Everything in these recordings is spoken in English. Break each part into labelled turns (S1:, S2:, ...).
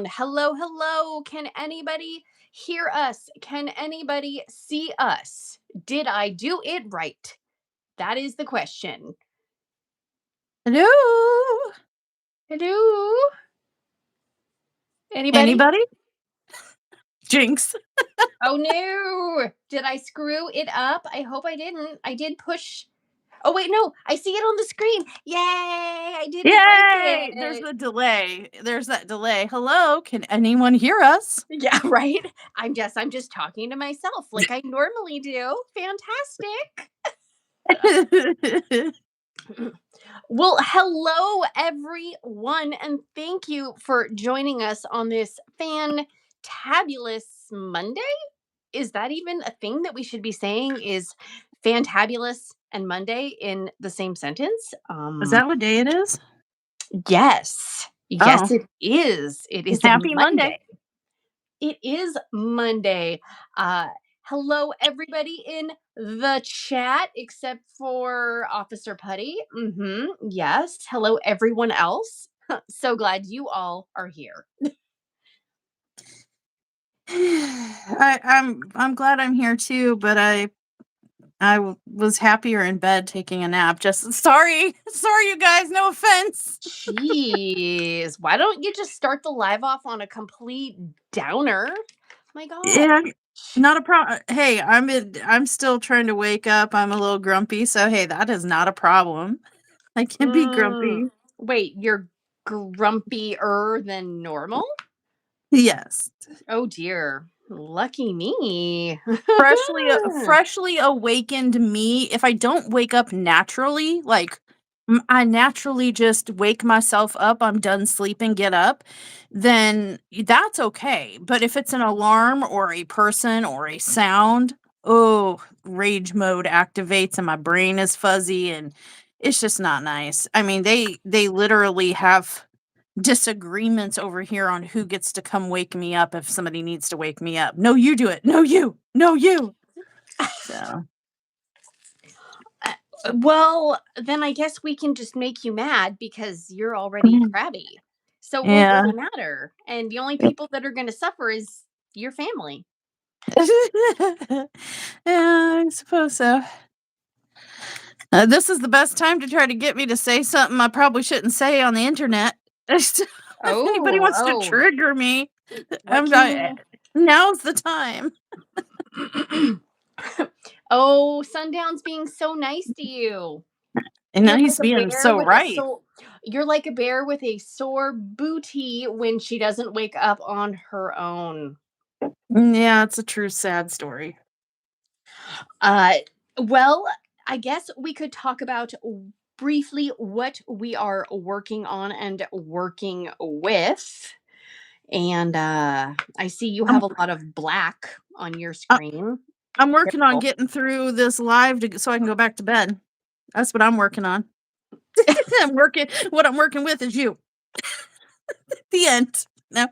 S1: sound. Hello, hello. Can anybody hear us? Can anybody see us? Did I do it right? That is the question.
S2: Hello?
S1: Hello? Anybody?
S2: Anybody? Jinx.
S1: Oh no. Did I screw it up? I hope I didn't. I did push. Oh wait, no. I see it on the screen. Yay! I didn't
S2: Yay!
S1: break
S2: There's
S1: it.
S2: the delay. There's that delay. Hello? Can anyone hear us?
S1: Yeah, right. I'm just talking to myself like I normally do. Fantastic. Well, hello everyone, and thank you for joining us on this fantabulous Monday. Is that even a thing that we should be saying? Is fantabulous and Monday in the same sentence?
S2: Is that what day it is?
S1: Yes. Yes,
S2: Oh,
S1: it is. It is a
S2: happy Monday.
S1: Monday. It is Monday. Uh, Hello, everybody in the chat, except for Officer Putty. Yes. Hello, everyone else. So glad you all are here.
S2: I'm glad I'm here too, but was happier in bed taking a nap. Just sorry, you guys. No offense.
S1: Jeez. Why don't you just start the live off on a complete downer? My God.
S2: Yeah, not a problem. Hey, I'm still trying to wake up. I'm a little grumpy, so hey, that is not a problem. I can be
S1: Mm,
S2: grumpy.
S1: Wait, you're grumpier than normal?
S2: Yes.
S1: Oh dear. Lucky me.
S2: Freshly awakened me. If I don't wake up naturally, like I naturally just wake myself up, I'm done sleeping, get up, then that's okay. But if it's an alarm or a person or a sound, oh, rage mode activates and my brain is fuzzy and it's just not nice. I mean, they literally have disagreements over here on who gets to come wake me up if somebody needs to wake me up. No, you do it. No, you. No, you. So,
S1: Well, then I guess we can just make you mad because you're already
S2: Mhm.
S1: crabby. So it won't
S2: Yeah.
S1: really matter. And the only people that are going to suffer is your family.
S2: Yeah, I suppose so. This is the best time to try to get me to say something I probably shouldn't say on the internet. If anybody
S1: Oh,
S2: wants to
S1: oh.
S2: trigger me,
S1: What can
S2: I,
S1: you
S2: now's the time.
S1: Oh, Sundown's being so nice to you.
S2: And now
S1: You're like
S2: he's
S1: a
S2: being
S1: bear
S2: so
S1: with a
S2: right.
S1: so you're like a bear with a sore booty when she doesn't wake up on her own.
S2: Yeah, it's a true sad story.
S1: Uh, well, I guess we could talk about briefly what we are working on and working with. And I see you
S2: I'm
S1: have a lot of black on your
S2: uh,
S1: screen.
S2: I'm working on
S1: Typical.
S2: getting through this live so I can go back to bed. That's what I'm working on. What I'm working with is you. The end. No.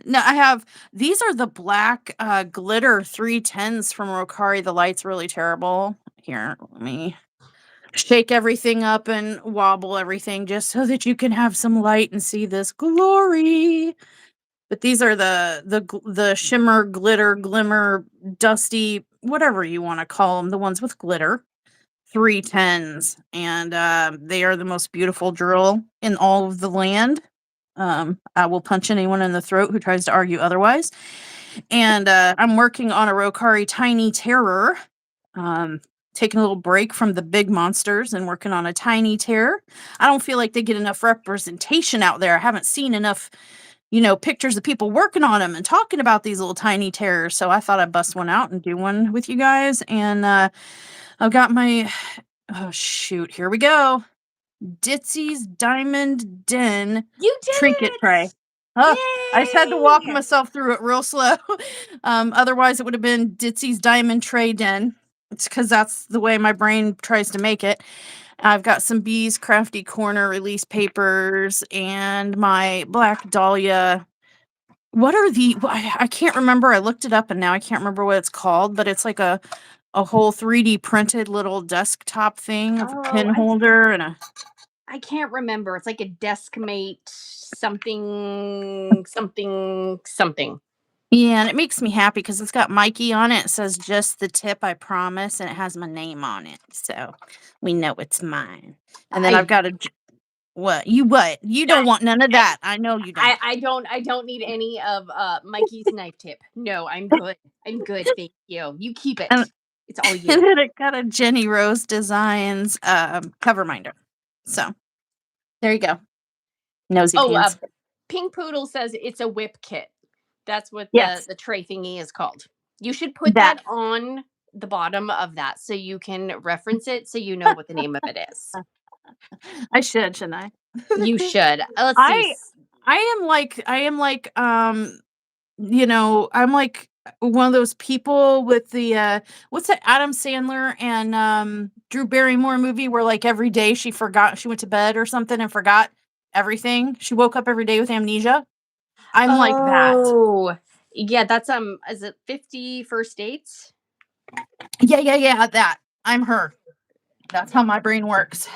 S2: No, I have these are the black glitter 310s from Rokari. The light's really terrible. Here, let me shake everything up and wobble everything just so that you can have some light and see this glory. But these are the shimmer, glitter, glimmer, dusty, whatever you want to call them, the ones with glitter. 310s, and they are the most beautiful drill in all of the land. I will punch anyone in the throat who tries to argue otherwise. And I'm working on a Rokari Tiny Terror. Taking a little break from the big monsters and working on a Tiny Terror. I don't feel like they get enough representation out there. I haven't seen enough, pictures of people working on them and talking about these little tiny terrors. So I thought I'd bust one out and do one with you guys. And I've got my, oh shoot, here we go. Ditzy's Diamond Den
S1: You did
S2: trinket tray.
S1: it!
S2: Oh, I just had to walk
S1: Yay!
S2: myself through it real slow. Otherwise, it would have been Ditzy's Diamond Tray Den. It's because that's the way my brain tries to make it. I've got some Bees Crafty Corner release papers and my Black Dahlia. What are I can't remember. I looked it up and now I can't remember what it's called, but it's like a whole 3D printed little desktop thing of a
S1: Oh,
S2: pen holder and a
S1: I can't remember. It's like a desk mate something something something.
S2: Yeah, and it makes me happy because it's got Mikey on it. It says "Just the tip, I promise," and it has my name on it, so we know it's mine. And then I've
S1: I
S2: got a what? You what? You don't want none of
S1: I
S2: that. I know you don't.
S1: I don't need any of Mikey's knife tip. No, I'm good. I'm good. Thank you. You keep
S2: And,
S1: it. It's all
S2: and
S1: you.
S2: then it got a Jenny Rose Designs cover minder. So there you go, nosy
S1: Oh,
S2: pants.
S1: Pink Poodle says it's a whip kit. That's what
S2: Yes,
S1: the tray thingy is called. You should put
S2: that
S1: that on the bottom of that so you can reference it so you know what the name of it is.
S2: I should, shouldn't I?
S1: You should. Let's see.
S2: I I am like I'm like one of those people with the what's that Adam Sandler and Drew Barrymore movie where like every day she went to bed or something and forgot everything. She woke up every day with amnesia. I'm like that.
S1: Oh, yeah, that's is it 50 First Dates?
S2: Yeah, yeah, yeah, that. I'm her. That's how my brain works.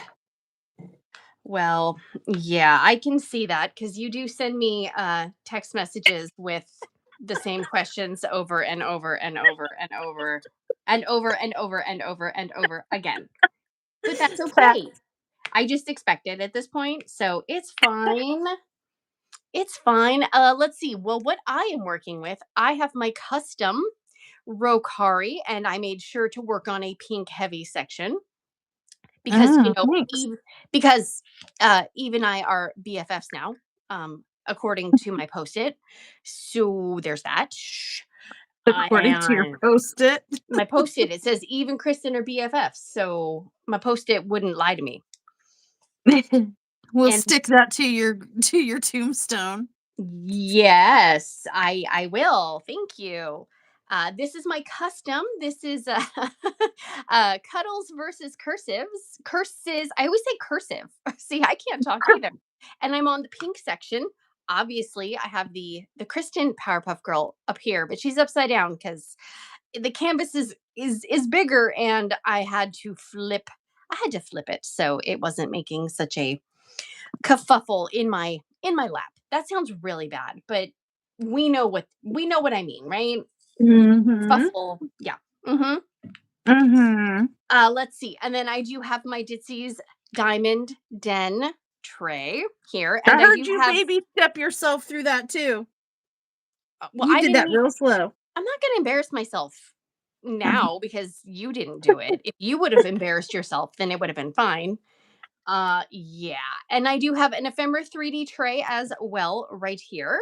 S1: Well, yeah, I can see that because you do send me text messages with the same questions over and over and over and over and over and over and over and over again. But that's
S2: That
S1: okay. I just expect it at this point, so it's fine. It's fine. Let's see. Well, what I am working with, I have my custom Rokari, and I made sure to work on a pink heavy section because
S2: thanks.
S1: Because Eve and I are BFFs now, according to my post-it. So there's that. Shh.
S2: According to your
S1: And
S2: post-it.
S1: my post-it, it says Eve and Kristyn are BFFs, so my post-it wouldn't lie to me.
S2: We'll
S1: And
S2: stick that to your tombstone.
S1: yes, I will. Thank you. This is my custom. This is cuddles versus cursives. Curses. I always say cursive. See, I can't talk either. And I'm on the pink section. Obviously, I have the Kristyn Powerpuff Girl up here, but she's upside down because the canvas is bigger, and I had to flip. I had to flip it so it wasn't making such a kerfuffle in my lap. That sounds really bad, but we know what I mean, right?
S2: Mhm.
S1: Fuffle. Yeah. Mhm.
S2: Mhm.
S1: Let's see. And then I do have my Ditzy's Diamond Den tray here,
S2: I
S1: and I
S2: heard
S1: do
S2: you
S1: have
S2: baby step yourself through that too.
S1: well,
S2: You
S1: I
S2: did
S1: didn't
S2: that real slow.
S1: I'm not going to embarrass myself now because you didn't do it. If you would have embarrassed yourself, then it would have been fine. Yeah. And I do have an Ephemera 3D tray as well right here.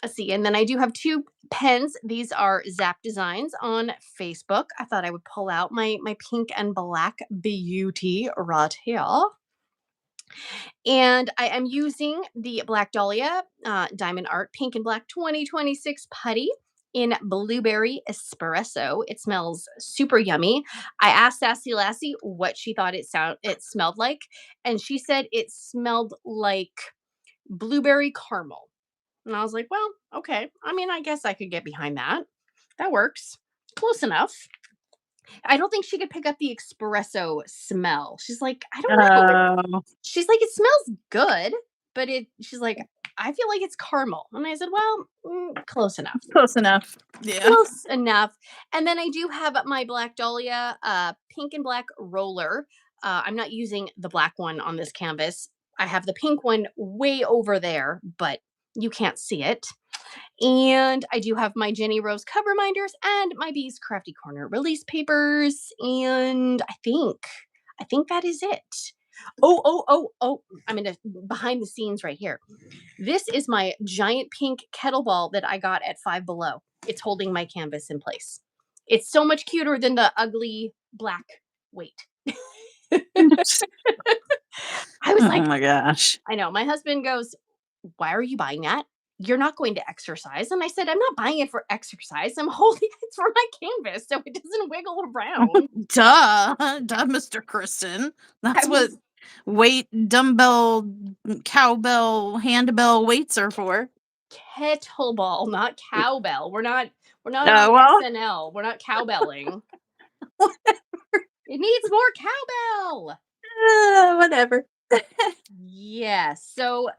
S1: Let's see. And then I do have two pens. These are Zap Designs on Facebook. I thought I would pull out my pink and black beauty right here. And I am using the Black Dahlia Diamond Art Pink and Black 2026 putty in blueberry espresso. It smells super yummy. I asked Sassy Lassie what she thought it smelled like, and she said it smelled like blueberry caramel. And I was like, well, okay. I mean, I guess I could get behind that. That works. Close enough. I don't think she could pick up the espresso smell. She's like, I don't know.
S2: Oh,
S1: She's like, it smells good, but she's like, I feel like it's caramel. And I said, well, close enough.
S2: close enough. Yeah.
S1: Close enough. And then I do have my Black Dahlia pink and black roller. I'm not using the black one on this canvas. I have the pink one way over there, but you can't see it. And I do have my Jeni Rose cover minders and my Bees Crafty Corner release papers. And I think that is it. Oh. I'm in a behind the scenes right here. This is my giant pink kettlebell that I got at Five Below. It's holding my canvas in place. It's so much cuter than the ugly black weight. I was
S2: Oh
S1: like,
S2: my gosh.
S1: I know. My husband goes, why are you buying that? You're not going to exercise. And I said, I'm not buying it for exercise. I'm holding it for my canvas so it doesn't wiggle around.
S2: Duh. Duh, Mr. Kristen.
S1: I
S2: That's what
S1: was
S2: weight, dumbbell, cowbell, handbell weights are for.
S1: kettlebell, not cowbell. We're not on
S2: Oh, well,
S1: SNL. We're not cowbelling. It needs more cowbell.
S2: Whatever.
S1: Yes. So,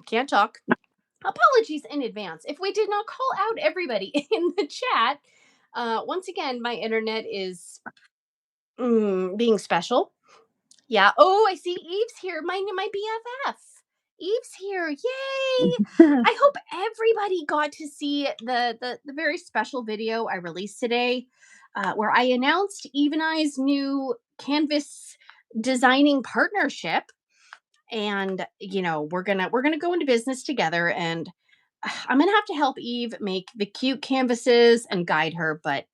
S1: can't talk. Apologies in advance if we did not call out everybody in the chat. Once again, my internet is being special. Yeah. Oh, I see Eve's here. My BFF. Eve's here. Yay! I hope everybody got to see the very special video I released today, where I announced Eve and I's new canvas designing partnership. And we're gonna go into business together, and I'm gonna have to help Eve make the cute canvases and guide her. But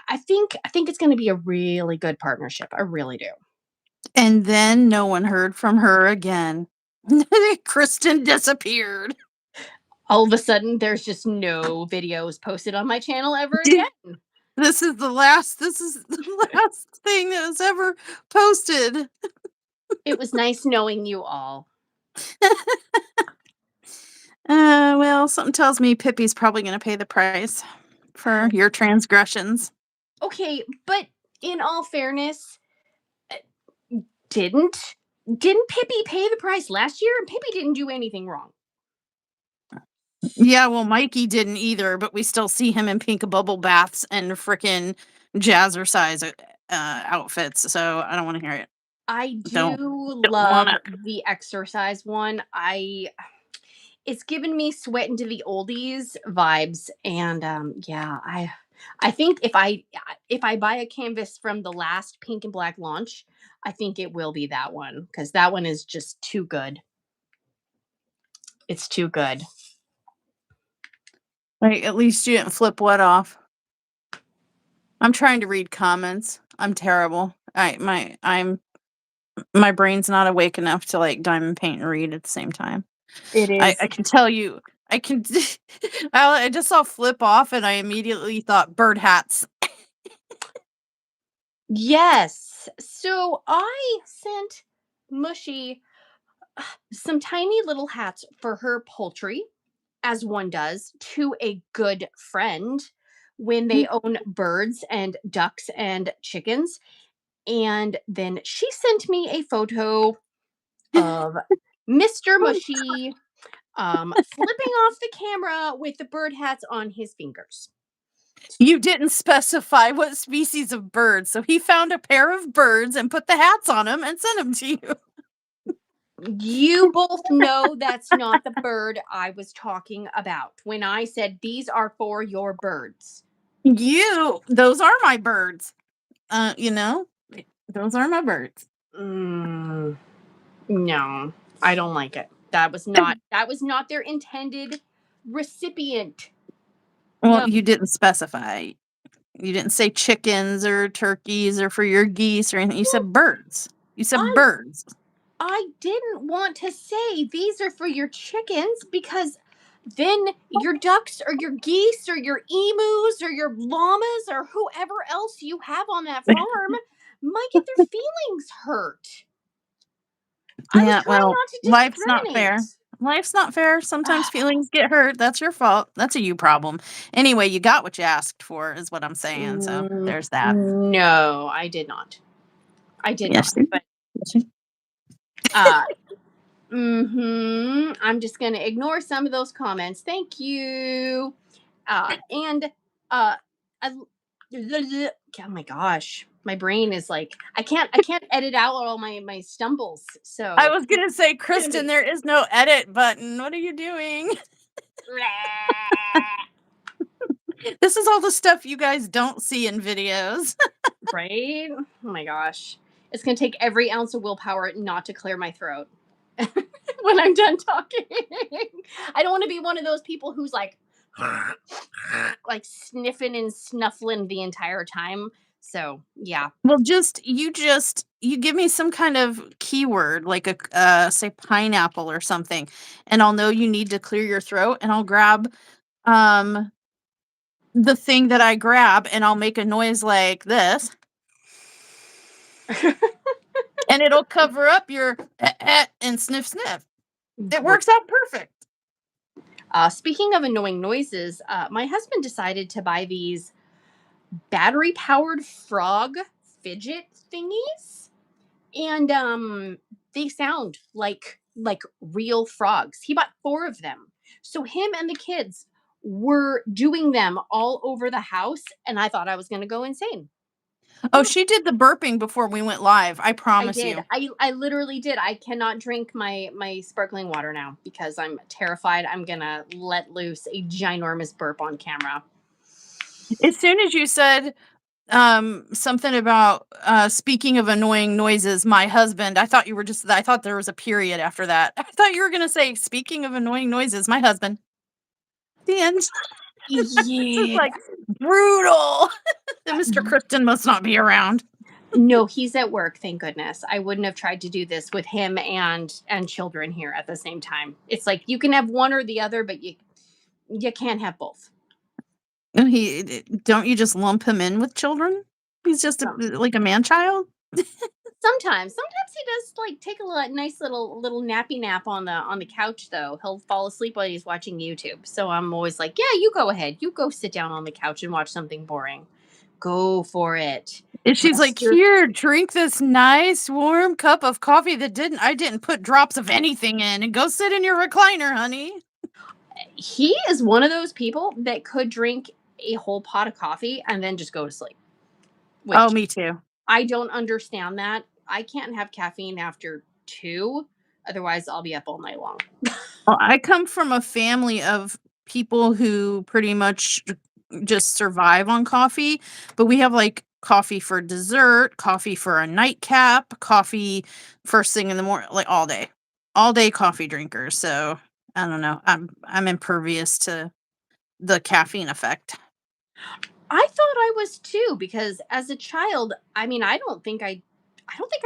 S1: I think it's gonna be a really good partnership. I really do.
S2: And then no one heard from her again. Kristen disappeared.
S1: All of a sudden, there's just no videos posted on my channel ever again.
S2: This is the last thing that was ever posted.
S1: It was nice knowing you all.
S2: Well, something tells me Pippi's probably gonna pay the price for your transgressions.
S1: Okay, but in all fairness, uh, didn't didn't Pippi pay the price last year? And Pippi didn't do anything wrong.
S2: Yeah, well, Mikey didn't either, but we still see him in pink bubble baths and frickin' jazzercise outfits. So I don't want to hear it.
S1: I
S2: Don't
S1: do
S2: don't want
S1: love
S2: to.
S1: the exercise one. It's given me sweat into the oldies vibes, and yeah, I think if I buy a canvas from the last pink and black launch, I think it will be that one, because that one is just too good. It's too good.
S2: Like, at least you didn't flip what off. I'm trying to read comments. I'm terrible. My brain's not awake enough to like diamond paint and read at the same time.
S1: It
S2: I,
S1: is.
S2: I can tell you, I can. I just saw flip off, and I immediately thought bird hats.
S1: Yes. So I sent Mushy some tiny little hats for her poultry, as one does, to a good friend when they own birds and ducks and chickens. And then she sent me a photo of Mr. Mushy flipping off the camera with the bird hats on his fingers.
S2: You didn't specify what species of bird, so he found a pair of birds and put the hats on them and sent them to you.
S1: You both know that's not the bird I was talking about when I said these are for your birds.
S2: Those are my birds. You know, those are my birds.
S1: Mm, no, I don't like it. That was not their intended recipient.
S2: Well,
S1: No,
S2: you didn't specify. You didn't say chickens or turkeys or for your geese or anything. You
S1: well,
S2: said birds. You said
S1: I
S2: birds.
S1: I didn't want to say these are for your chickens, because then your ducks or your geese or your emus or your llamas or whoever else you have on that farm might get their feelings hurt. I was
S2: Yeah,
S1: trying
S2: well,
S1: not to
S2: life's not fair.
S1: discriminate.
S2: Life's not fair. Sometimes feelings get hurt. That's your fault. That's a you problem. Anyway, you got what you asked for, is what I'm saying. So there's that.
S1: No, I did not. I did not.
S2: Yes. You-
S1: But
S2: yes, you-
S1: uh I'm just gonna ignore some of those comments. Thank you. And I, oh my gosh, my brain is like, I can't edit out all my stumbles.
S2: I
S1: So
S2: was gonna say,
S1: it's gonna
S2: Kristen,
S1: be
S2: there is no edit button. What are you doing? This is all the stuff you guys don't see in videos.
S1: right. Oh my gosh, it's gonna take every ounce of willpower not to clear my throat when I'm done talking. I don't want to be one of those people who's like sniffing and snuffling the entire time. So yeah.
S2: Well, you give me some kind of keyword like a say pineapple or something, and I'll know you need to clear your throat, and I'll grab um the thing that I grab, and I'll make a noise like this, and it'll cover up your and sniff sniff. It
S1: Great.
S2: works out perfect.
S1: Speaking of annoying noises, my husband decided to buy these battery powered frog fidget thingies, and they sound like real frogs. He bought 4 of them. So him and the kids were doing them all over the house, and I thought I was going to go insane.
S2: Oh,
S1: Yeah,
S2: she did the burping before we went live, I
S1: I
S2: promise
S1: did.
S2: you.
S1: I literally did. I cannot drink my sparkling water now because I'm terrified I'm going to let loose a ginormous burp on camera.
S2: As soon as you said, something about, speaking of annoying noises, my husband, I thought there was a period after that. I thought you were gonna say, "Speaking of annoying noises, my husband." The end. It's just,
S1: Yeah.
S2: like, brutal. That Mr. Kristyn must not be around.
S1: No, he's at work, thank goodness. I wouldn't have tried to do this with him and children here at the same time. It's like you can have one or the other, but you can't have both.
S2: And don't you just lump him in with children? He's just
S1: Some
S2: like a man child?
S1: sometimes he does like take a nice little nappy nap on the couch though. He'll fall asleep while he's watching YouTube. So I'm always like, "Yeah, you go ahead. You go sit down on the couch and watch something boring. Go for it.
S2: And she's
S1: Rest
S2: like,
S1: your."
S2: "Here, drink this nice warm cup of coffee that I didn't put drops of anything in, and go sit in your recliner, honey."
S1: He is one of those people that could drink a whole pot of coffee and then just go to sleep,
S2: Oh,
S1: which
S2: me too.
S1: I don't understand that. I can't have caffeine after 2, otherwise I'll be up all night long.
S2: Well, I come from a family of people who pretty much just survive on coffee, but we have, like, coffee for dessert, coffee for a nightcap, coffee first thing in the morning, like, all day. All day coffee drinkers, so, I don't know, I'm impervious to the caffeine effect.
S1: I thought I was too because as a child, I mean, I don't think I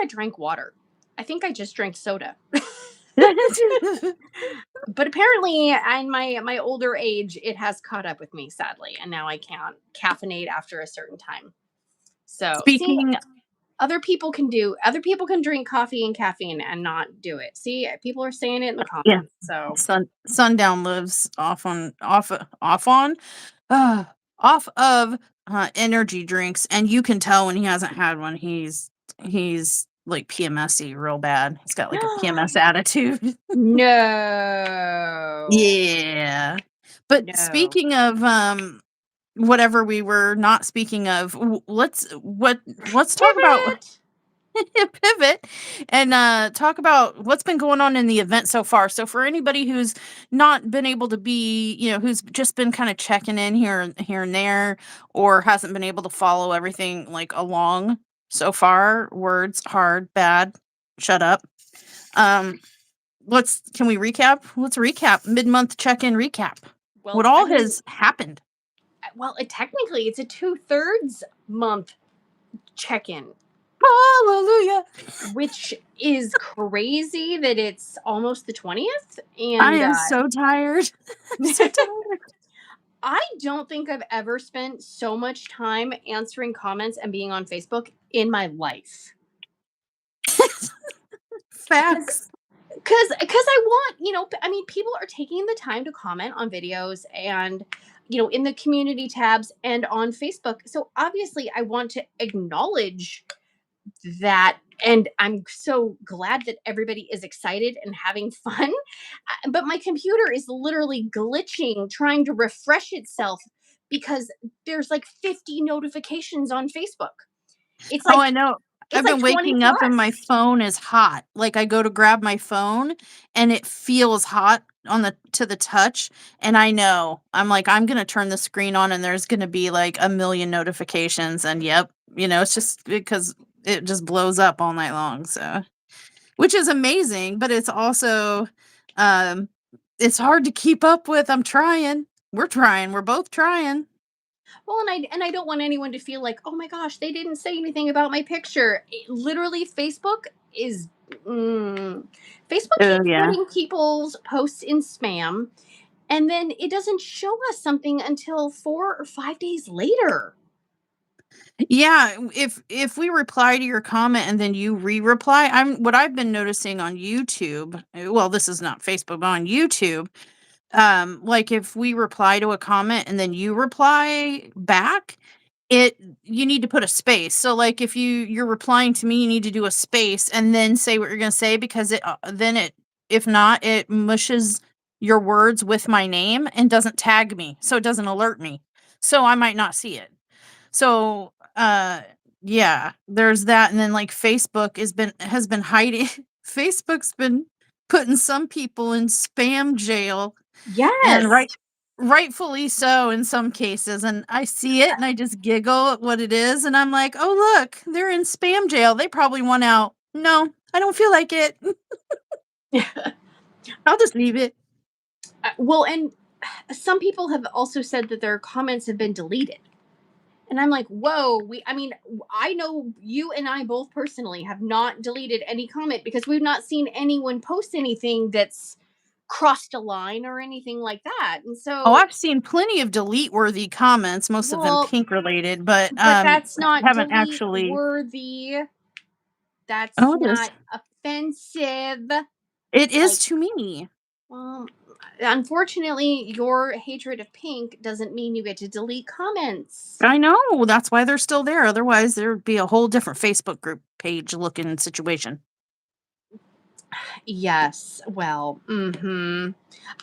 S1: drank water. I think I just drank soda. But apparently in my older age, it has caught up with me sadly, and now I can't caffeinate after a certain time. So, see,
S2: Speaking
S1: other people can drink coffee and caffeine and not do it. See, people are saying it in the
S2: Yeah,
S1: comments. So,
S2: Sundown lives off on? Uh, off of, energy drinks, and you can tell when he hasn't had one, like, PMS-y real bad. He's got, like, a PMS attitude.
S1: no.
S2: Yeah. But
S1: No.
S2: speaking of, whatever we were not speaking of, let's talk about
S1: Pivot.
S2: pivot and talk about what's been going on in the event so far. So for anybody who's not been able to be, who's just been kind of checking in here and there, or hasn't been able to follow everything like along so far, words hard, bad, shut up. Um, let's can we recap? Let's recap mid-month check-in recap. What
S1: Well, I
S2: all
S1: mean,
S2: has happened?
S1: technically it's a 2/3 month check-in,
S2: Hallelujah!
S1: which is crazy that it's almost the 20th.
S2: I
S1: And
S2: am so tired. I'm so tired.
S1: I don't think I've ever spent so much time answering comments and being on Facebook in my life. Because
S2: Facts.
S1: because I want, I mean, people are taking the time to comment on videos and in the community tabs and on Facebook. So obviously I want to acknowledge that, and I'm so glad that everybody is excited and having fun. But my computer is literally glitching trying to refresh itself because there's like 50 notifications on Facebook. It's
S2: Oh,
S1: like
S2: I know.
S1: it's
S2: I've
S1: like
S2: been
S1: 20
S2: waking up and my
S1: plus.
S2: phone is hot. Like, I go to grab my phone and it feels hot on the to the touch, and I know. I'm like, "I'm gonna turn the screen on and there's gonna be, like, a million notifications," and yep, it's just because it just blows up all night long, so which is amazing, but it's also, um, it's hard to keep up with. I'm trying. We're trying. We're both trying.
S1: Well, and I don't want anyone to feel like, oh my gosh, they didn't say anything about my picture. Literally, is mm, Facebook
S2: Oh,
S1: keeps
S2: yeah.
S1: putting people's posts in spam, and then it doesn't show us something until 4 or 5 days later.
S2: Yeah, if we reply to your comment and then you re-reply, what I've been noticing on YouTube, well, this is not Facebook, but on YouTube, like if we reply to a comment and then you reply back, It you need to put a space. So, like, if you're replying to me, you need to do a space and then say what you're gonna say because if not, it mushes your words with my name and doesn't tag me, so it doesn't alert me. So I might not see it. So, yeah, there's that, and then, like, Facebook has been hiding Facebook's been putting some people in spam jail, and
S1: Yes.
S2: rightfully so in some cases, and I see it and I just giggle at what it is, and I'm like, "Oh, look, they're in spam jail. They probably want out." No, I don't feel like it. I'll just leave it.
S1: Well, and some people have also said that their comments have been deleted. And I'm like, whoa, I mean, I know you and I both personally have not deleted any comment because we've not seen anyone post anything that's crossed a line or anything like that. And
S2: Oh,
S1: so,
S2: I've seen plenty of delete-worthy comments, most of them
S1: well,
S2: pink related, but,
S1: but that's not
S2: haven't
S1: delete
S2: actually.
S1: worthy. That's
S2: Oh, it is.
S1: not offensive.
S2: It
S1: Like,
S2: is to me.
S1: um, unfortunately, your hatred of pink doesn't mean you get to delete comments.
S2: I know, that's why they're still there, otherwise there would be a whole different Facebook group page looking situation.
S1: Yes. Well, mhm.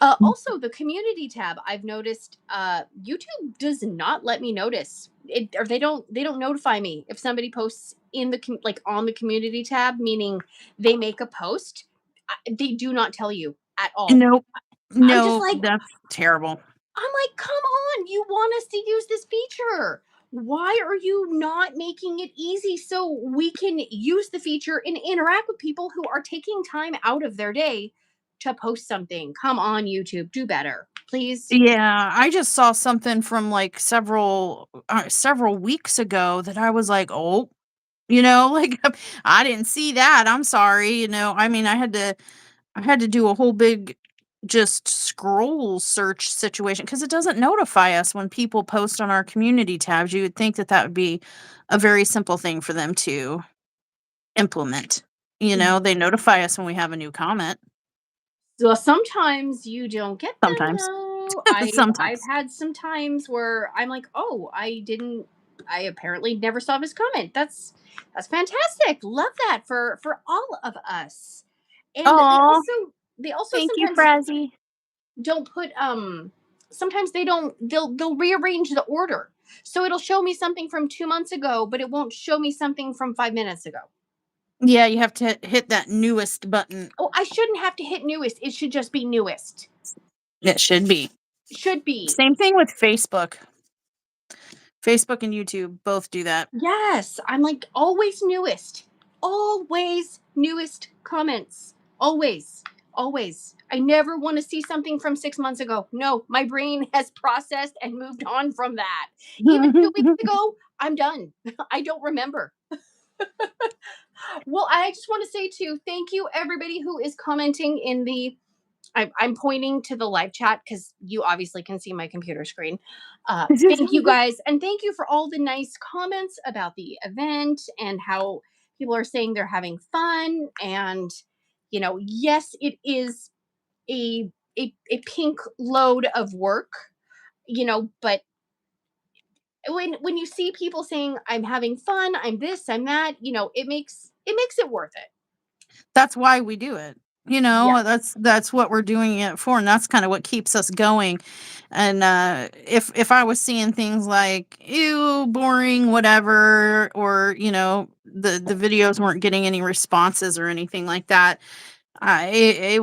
S1: Also, the community tab, I've noticed, YouTube does not let me notice it, or they don't notify me if somebody posts in the like on the community tab, meaning they make a post. They do not tell you at all.
S2: Nope.
S1: I'm just
S2: No,
S1: like,
S2: that's terrible.
S1: I'm like, come on, you want us to use this feature. Why are you not making it easy so we can use the feature and interact with people who are taking time out of their day to post something? Come on, YouTube, do better, please.
S2: Yeah, I just saw something from, like, several weeks ago that I was like, "Oh," like, "I didn't see that, I'm sorry," I mean, I had to do a whole big just scroll search situation because it doesn't notify us when people post on our community tabs. You would think that that would be a very simple thing for them to implement. They notify us when we have a new comment
S1: So sometimes you don't get them
S2: sometimes.
S1: though. I've
S2: Sometimes.
S1: had some times where I'm like, oh, I apparently never saw this comment. That's fantastic. Love that for all of us. And
S2: Oh,
S1: they also
S2: thank you,
S1: sometimes
S2: Frazzy.
S1: don't put sometimes they'll rearrange the order. So it'll show me something from 2 months ago, but it won't show me something from 5 minutes ago.
S2: Yeah, you have to hit that newest button.
S1: Oh, I shouldn't have to hit newest. It should just be newest.
S2: It should be.
S1: Should be.
S2: Same thing with Facebook. Facebook and YouTube both do that.
S1: Yes, I'm like always newest. Always newest comments. Always. Always. I never want to see something from 6 months ago. No, my brain has processed and moved on from that. Even 2 weeks ago, I'm done. I don't remember. Well, I just want to say too, thank you everybody who is commenting in the I'm pointing to the live chat because you obviously can see my computer screen. Thank you guys. And thank you for all the nice comments about the event and how people are saying they're having fun. And, yes, it is a, a pink load of work, but when you see people saying I'm having fun, I'm this, I'm that, it makes it worth it.
S2: That's why we do it.
S1: Yeah.
S2: That's what we're doing it for, and that's kinda what keeps us going. And, if I was seeing things like, "Ew, boring, whatever," or, the videos weren't getting any responses or anything like that, it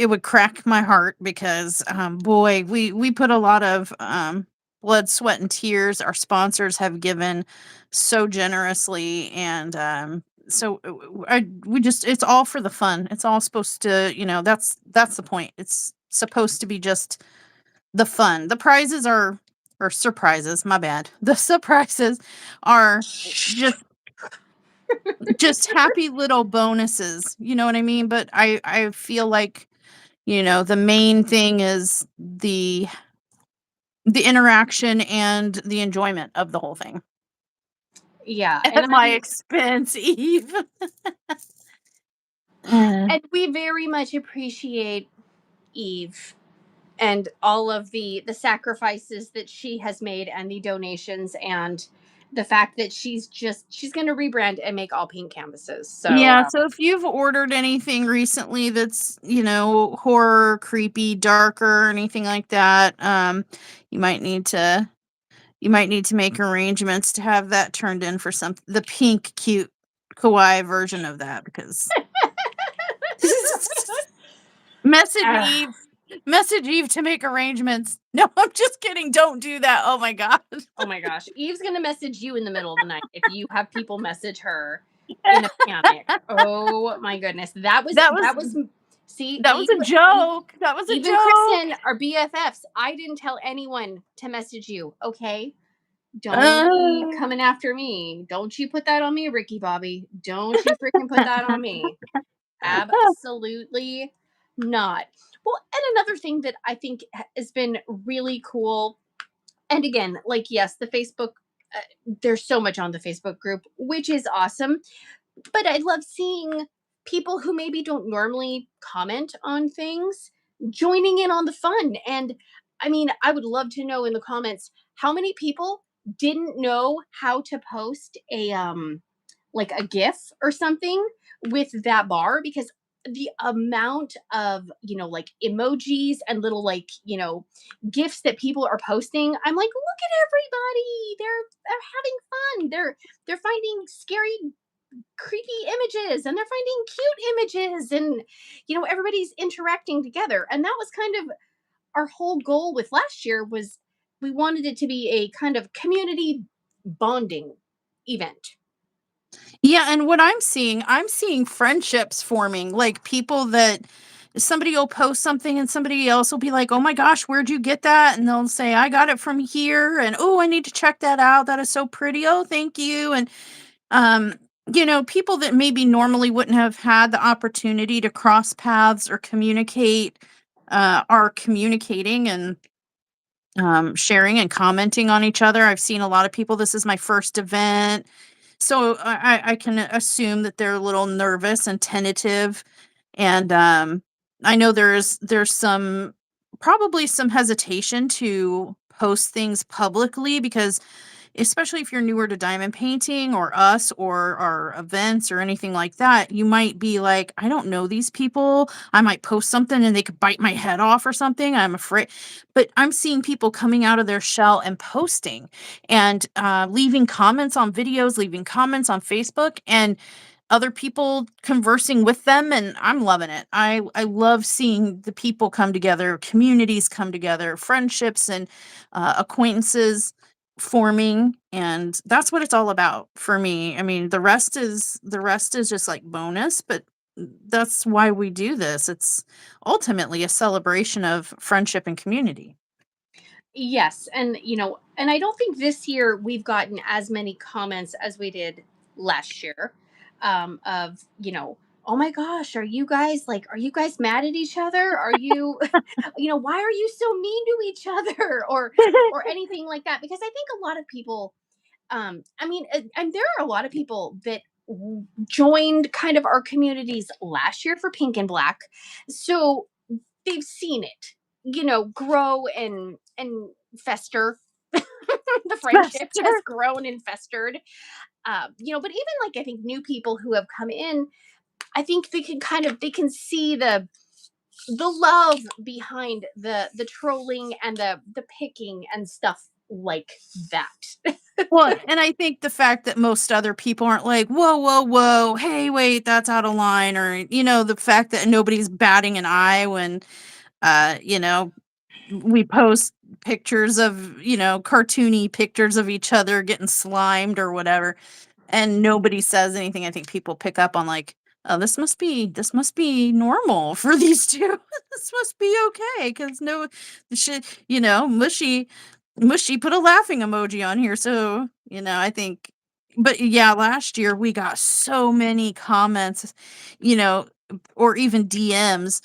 S2: would crack my heart because, boy, we put a lot of, blood, sweat, and tears. Our sponsors have given so generously, and, so, we just it's all for the fun. It's all supposed to, that's the point. It's supposed to be just the fun. The prizes are or surprises, my bad. The surprises are just happy little bonuses, you know what I mean? But I feel like, the main thing is the interaction and the enjoyment of the whole thing.
S1: Yeah. And
S2: At my expense, Eve. Uh,
S1: we very much appreciate Eve and all of the sacrifices that she has made and the donations and the fact that she's going to rebrand and make all pink canvases. So,
S2: Yeah, so if you've ordered anything recently that's, horror, creepy, darker, or anything like that, you might need to you might need to make arrangements to have that turned in for the pink cute kawaii version of that because message
S1: ah,
S2: Eve message Eve to make arrangements. No, I'm just kidding. Don't do that. Oh my god.
S1: oh my gosh, Eve's going to message you in the middle of the night if you have people message her in a panic. Oh my goodness.
S2: That was
S1: See,
S2: that was
S1: Eve,
S2: a joke. That was a
S1: Eve and
S2: joke.
S1: Kristyn are BFFs. I didn't tell anyone to message you, okay? Don't be
S2: Uh,
S1: coming after me. Don't you put that on me, Ricky Bobby. Don't you freaking put that on me. Absolutely not. Well, and another thing that I think has been really cool, and again, like, yes, the Facebook, there's so much on the Facebook group, which is awesome. But I love seeing people who maybe don't normally comment on things joining in on the fun. And I mean, I would love to know in the comments how many people didn't know how to post a like a gif or something with that bar, because the amount of, like, emojis and little, like, gifs that people are posting, I'm like, look at everybody, they're having fun, they're finding scary, creepy images, and they're finding cute images, and everybody's interacting together. And that was kind of our whole goal with last year, was we wanted it to be a kind of community bonding event.
S2: Yeah, and what I'm seeing friendships forming, like people that somebody will post something and somebody else will be like, "Oh my gosh, where'd you get that?" And they'll say, "I got it from here." And, "Oh, I need to check that out. That is so pretty. Oh, thank you." And um, people that maybe normally wouldn't have had the opportunity to cross paths or communicate are communicating and sharing and commenting on each other. I've seen a lot of people. This is my first event, so I can assume that they're a little nervous and tentative, and I know there's some probably some hesitation to post things publicly because especially if you're newer to diamond painting or us or our events or anything like that, you might be like, I don't know these people. I might post something and they could bite my head off or something. I'm afraid. But I'm seeing people coming out of their shell and posting and leaving comments on videos, leaving comments on Facebook, and other people conversing with them, and I'm loving it. I love seeing the people come together, communities come together, friendships and acquaintances forming, and that's what it's all about for me. I mean, the rest is just like bonus, but that's why we do this. It's ultimately a celebration of friendship and community.
S1: Yes, and I don't think this year we've gotten as many comments as we did last year. Of, oh my gosh, are you guys mad at each other? Are you, why are you so mean to each other, or anything like that? Because I think a lot of people, I mean, and there are a lot of people that joined kind of our communities last year for Pink and Black, so they've seen it, grow and fester. The friendship
S2: Fester.
S1: has grown and festered. But even, like, I think new people who have come in, I think they can see the love behind the trolling and the picking and stuff like that.
S2: Well, and I think the fact that most other people aren't like, "Whoa, whoa, whoa, hey, wait, that's out of line," or, the fact that nobody's batting an eye when, uh, you know, we post pictures of, cartoony pictures of each other getting slimed or whatever, and nobody says anything. I think people pick up on like, "Oh, this must be normal for these 2. This must be okay because no shit, mushy put a laughing emoji on here." So, I think but yeah, last year we got so many comments, you know, or even DMs.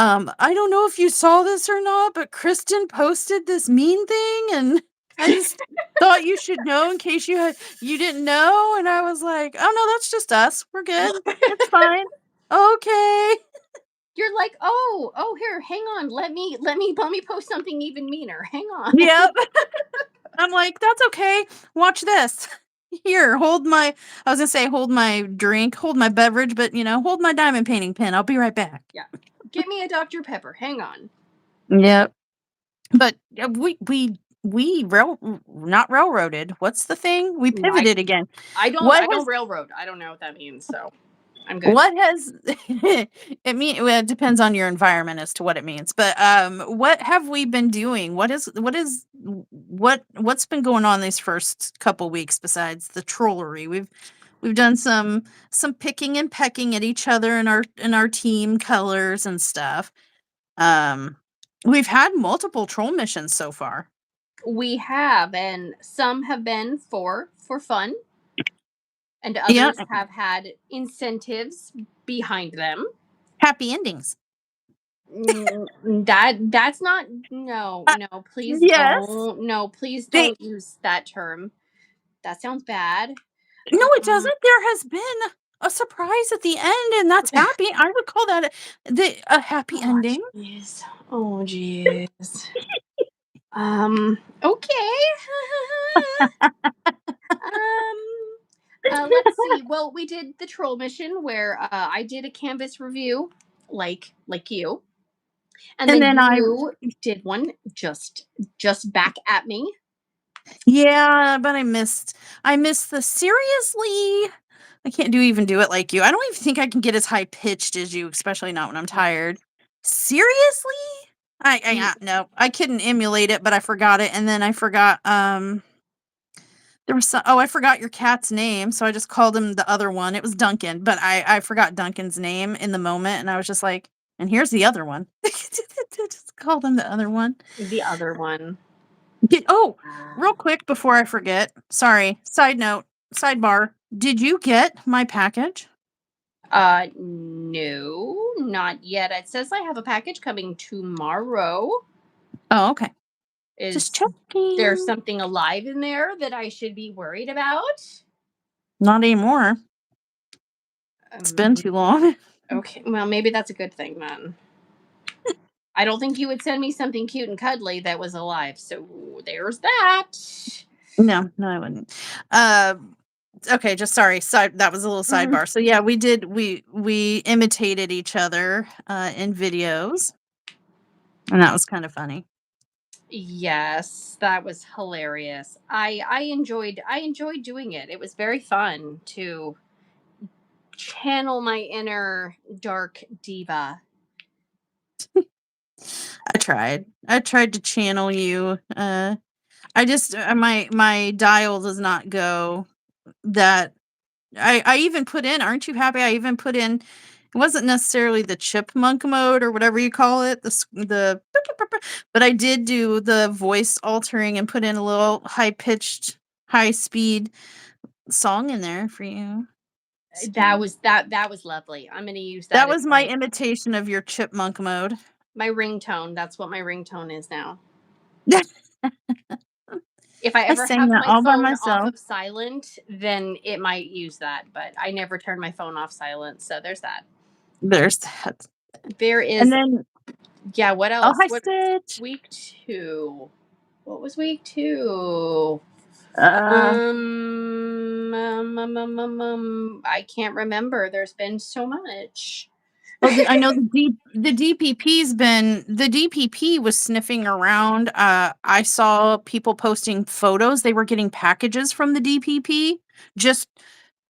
S2: I don't know if you saw this or not, but Kristen posted this mean thing, and I just thought you should know in case you didn't know. And I was like, "Oh no, that's just us. We're good. It's fine." Okay.
S1: You're like, oh, here, hang on, let me post something even meaner. Hang on.
S2: Yep. I'm like, "That's okay. Watch this. Here, hold my" I was gonna say, "Hold my drink, hold my beverage," but, "Hold my diamond painting pen. I'll be right back."
S1: Yeah. Get me a Dr. Pepper. Hang on.
S2: Yep. But, we not railroaded. What's the thing? We
S1: Mm, I
S2: pivoted again.
S1: I don't
S2: What
S1: I don't
S2: has
S1: railroad. I don't know what that means, so I'm good.
S2: what has it depends on your environment as to what it means, but, what have we been doing? What's been going on these first couple weeks besides the trollery? We've done some picking and pecking at each other in our team colors and stuff. Um, we've had multiple troll missions so far.
S1: We have, and some have been for fun, and
S2: Yeah,
S1: others have had incentives behind them.
S2: happy endings.
S1: That's not, no,
S2: Uh,
S1: no, please
S2: yes,
S1: don't. No, please
S2: they
S1: don't use that term. That sounds bad.
S2: no, it
S1: Um,
S2: doesn't. There has been a surprise at the end, and that's happy. I would call that a happy
S1: oh
S2: ending.
S1: jeez. Oh jeez. Okay. Let's see. Well, we did the troll mission where I did a canvas review, like you, and
S2: And
S1: then
S2: then
S1: you did one just back at me.
S2: yeah, but I missed the seriously. I can't even do it like you. I don't even think I can get as high pitched as you, especially not when I'm tired. Seriously?
S1: Y-
S2: No, I couldn't emulate it, but I forgot it, and then I forgot. There was some, oh, I forgot your cat's name, so I just called him the other one. It was Duncan, but I forgot Duncan's name in the moment, and I was just like, and here's the other one. Just called him the other one.
S1: the other one.
S2: Oh, real quick before I forget. Sorry. Side note, sidebar. Did you get my package?
S1: No, not yet. It says I have a package coming tomorrow.
S2: Oh, okay. Just
S1: Is there
S2: checking.
S1: something alive in there that I should be worried about?
S2: Not anymore. It's been
S1: Um,
S2: too long.
S1: okay, well, maybe that's a good thing then. I don't think you would send me something cute and cuddly that was alive. So there's that.
S2: No, no, I wouldn't. Uh, okay, just sorry. Side that was a little
S1: Mhm.
S2: sidebar. So yeah, we imitated each other in videos, and that was kind of funny.
S1: Yes, that was hilarious. I enjoyed doing it. It was very fun to channel my inner dark diva.
S2: I tried. I tried to channel you. I just my dial does not go that I even put in, aren't you happy? I even put in it wasn't necessarily the chipmunk mode or whatever you call it, the but I did do the voice altering and put in a little high pitched, high speed song in there for you. So
S1: That was lovely. I'm gonna use
S2: that
S1: that as
S2: was my
S1: my
S2: imitation of your chipmunk mode.
S1: my ringtone. That's what my ringtone is now. If I
S2: I
S1: ever
S2: sang
S1: have
S2: that
S1: my
S2: all by
S1: phone off
S2: myself.
S1: of silent, then it might use that, but I never turn my phone off silent, so there's that.
S2: There's that.
S1: There
S2: And
S1: is,
S2: then
S1: yeah, what
S2: oh
S1: else?
S2: hi
S1: What
S2: Stitch.
S1: week 2? What was week 2?
S2: Uh
S1: I can't remember. There's been so much.
S2: Oh, I know the DPP was sniffing around. I saw people posting photos. They were getting packages from the DPP. Just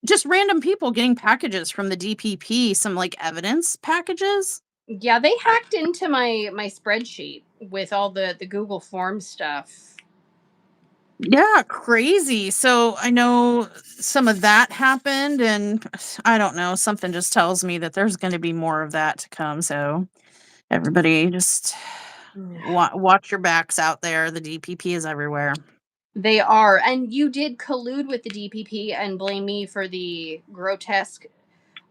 S2: just random people getting packages from the DPP, some like evidence packages.
S1: Yeah, they hacked into my spreadsheet with all the Google Form stuff.
S2: Yeah, crazy. So I know some of that happened, and I don't know, something just tells me that there's going to be more of that to come. So everybody just watch your backs out there. The DPP is everywhere.
S1: They are, and you did collude with the DPP and blame me for the grotesque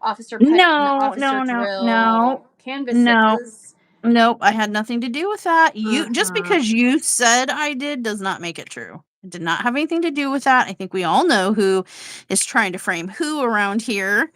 S1: officer cut and
S2: No,
S1: officer
S2: no, no, no,
S1: drill
S2: no,
S1: canvases.
S2: nope. I had nothing to do with that. You just
S1: Uh-huh.
S2: because you said I did does not make it true. It did not have anything to do with that. I think we all know who is trying to frame who around here.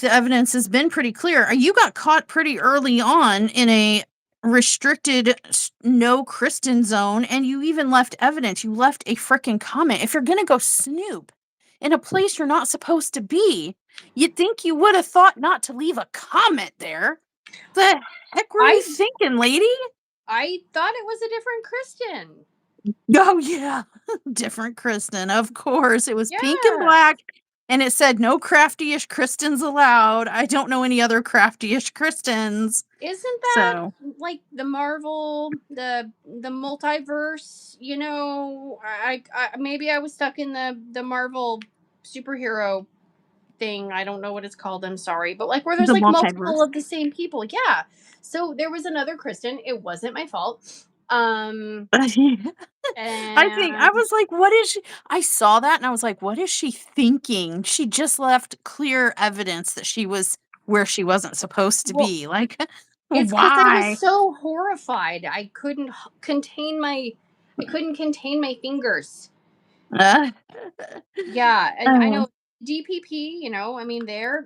S2: The evidence has been pretty clear. You got caught pretty early on in a restricted no Kristyn zone, and you even left evidence. You left a freaking comment. If you're gonna go snoop in a place you're not supposed to be, you'd think you would have thought not to leave a comment there. The heck were you
S1: I
S2: thinking, lady?
S1: I thought it was a different Kristyn.
S2: Oh yeah, different Kristyn. Of course, it was pink and
S1: Yeah.
S2: black, and it said no crafty-ish Kristyns allowed. I don't know any other crafty-ish Kristyns.
S1: Isn't that
S2: So
S1: like the Marvel, the multiverse? You know, I maybe I was stuck in the Marvel superhero thing. I don't know what it's called. I'm sorry, but like where there's
S2: the
S1: like multiple
S2: multiverse.
S1: of the same people. Yeah. So there was another Kristyn. It wasn't my fault.
S2: I think I
S1: And
S2: was like, what is she? I saw that and I was like, what is she thinking? She just left clear evidence that she was where she wasn't supposed to
S1: well,
S2: be. Like,
S1: it's because I was
S2: why?
S1: so horrified. Contain my, I couldn't contain my fingers.
S2: Uh,
S1: Yeah, and I
S2: oh.
S1: know DPP, you know, I mean, they're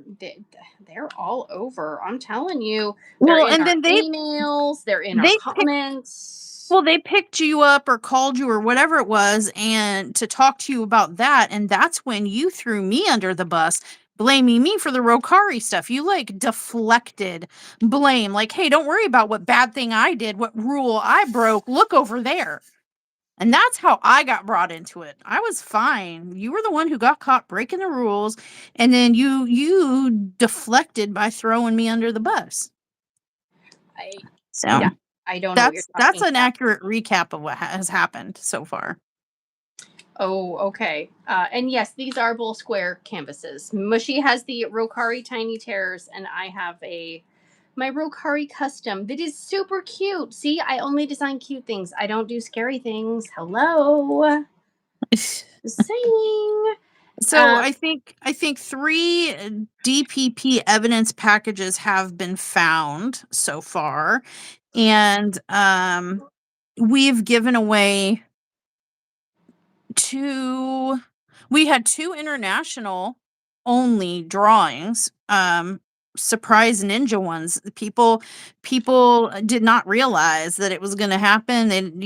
S1: all over. I'm telling you, they're
S2: Well,
S1: in
S2: and
S1: our
S2: then
S1: emails, they're in our
S2: they picked
S1: comments.
S2: well, they picked you up or called you or whatever it was, and to talk to you about that, and that's when you threw me under the bus, blaming me for the Rokari stuff. You, like, deflected blame, like, "Hey, don't worry about what bad thing I did, what rule I broke, look over there." And that's how I got brought into it. I was fine. You were the one who got caught breaking the rules, and then you deflected by throwing me under the bus.
S1: I
S2: So
S1: Yeah, I don't know what you're
S2: that's
S1: talking
S2: an
S1: about.
S2: accurate recap of what has happened so far.
S1: Oh, okay. And yes, these are both square canvases. Mushy has the Rokari Tiny Terrors, and I have a my Rokari custom that is super cute. See, I only design cute things. I don't do scary things. Hello, just saying.
S2: So
S1: Um,
S2: I think 3 DPP evidence packages have been found so far, and we've given away 2 we had 2 international only drawings, surprise ninja ones. People did not realize that it was gonna happen, and,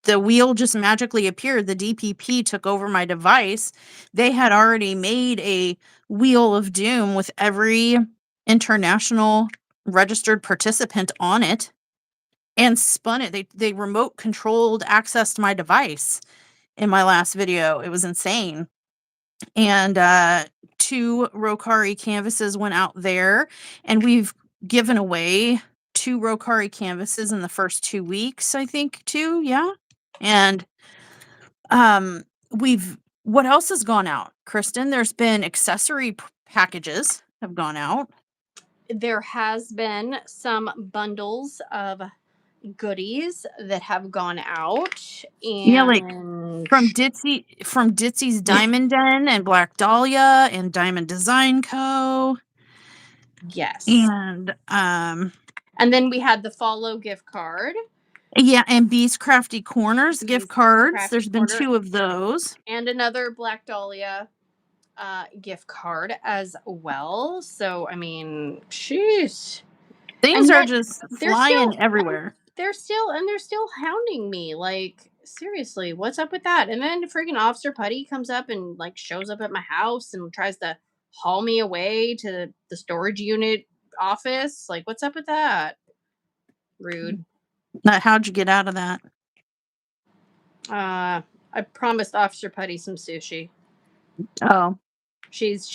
S2: the wheel just magically appeared. The DPP took over my device. They had already made a wheel of doom with every international registered participant on it and spun it. They remote controlled access to my device in my last video. It was insane. And 2 Rokari canvases went out there, and we've given away 2 Rokari canvases in the first 2 weeks, I think, too. Yeah. And we've what else has gone out, Kristyn? There's been accessory packages have gone out.
S1: there has been some bundles of goodies that have gone out,
S2: Yeah, like
S1: and
S2: from Ditzy's Diamond Den and Black Dahlia and Diamond Design Co.
S1: yes.
S2: And
S1: And then we had the follow gift card,
S2: yeah, and Bee's Crafty Corners gift
S1: these
S2: cards.
S1: crafty
S2: There's been
S1: corner,
S2: 2 of those.
S1: and another Black Dahlia gift card as well. So I mean, jeez.
S2: Things
S1: And
S2: are
S1: yet
S2: just
S1: they're
S2: flying
S1: still
S2: everywhere.
S1: they're still hounding me. Like seriously, what's up with that? And then freaking Officer Putty comes up and like shows up at my house and tries to haul me away to the storage unit office. Like, what's up with that? Rude.
S2: How'd you get out of that?
S1: I promised Officer Putty some sushi.
S2: Oh.
S1: She's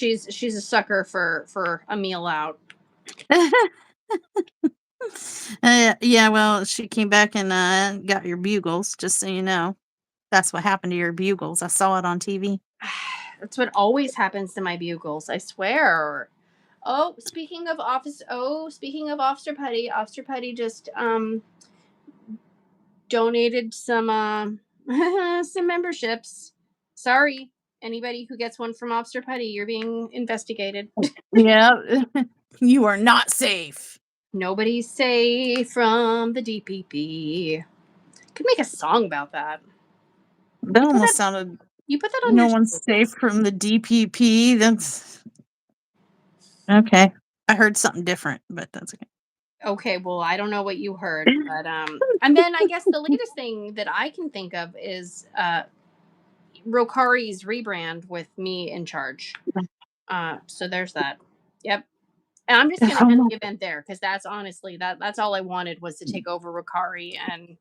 S1: a sucker for a meal out.
S2: Yeah, well, she came back and got your bugles, just so you know. That's what happened to your bugles. I saw it on TV.
S1: That's what always happens to my bugles. I swear. Speaking of Officer Putty just donated some some memberships. Sorry, anybody who gets one from Officer Putty, you're being investigated.
S2: Yeah, you are not safe.
S1: Nobody's safe from the DPP. Could make a song about that.
S2: That
S1: You put
S2: almost
S1: that
S2: sounded
S1: you put that on
S2: no
S1: your
S2: one's safe from the DPP. That's okay. I heard something different, but that's okay.
S1: Okay, well, I don't know what you heard, but and then I guess the latest thing that I can think of is Rokari's rebrand with me in charge. So there's that. Yep. And I'm just gonna
S2: Oh
S1: end
S2: my
S1: the event there because that's honestly that's all I wanted was to take over Rokari and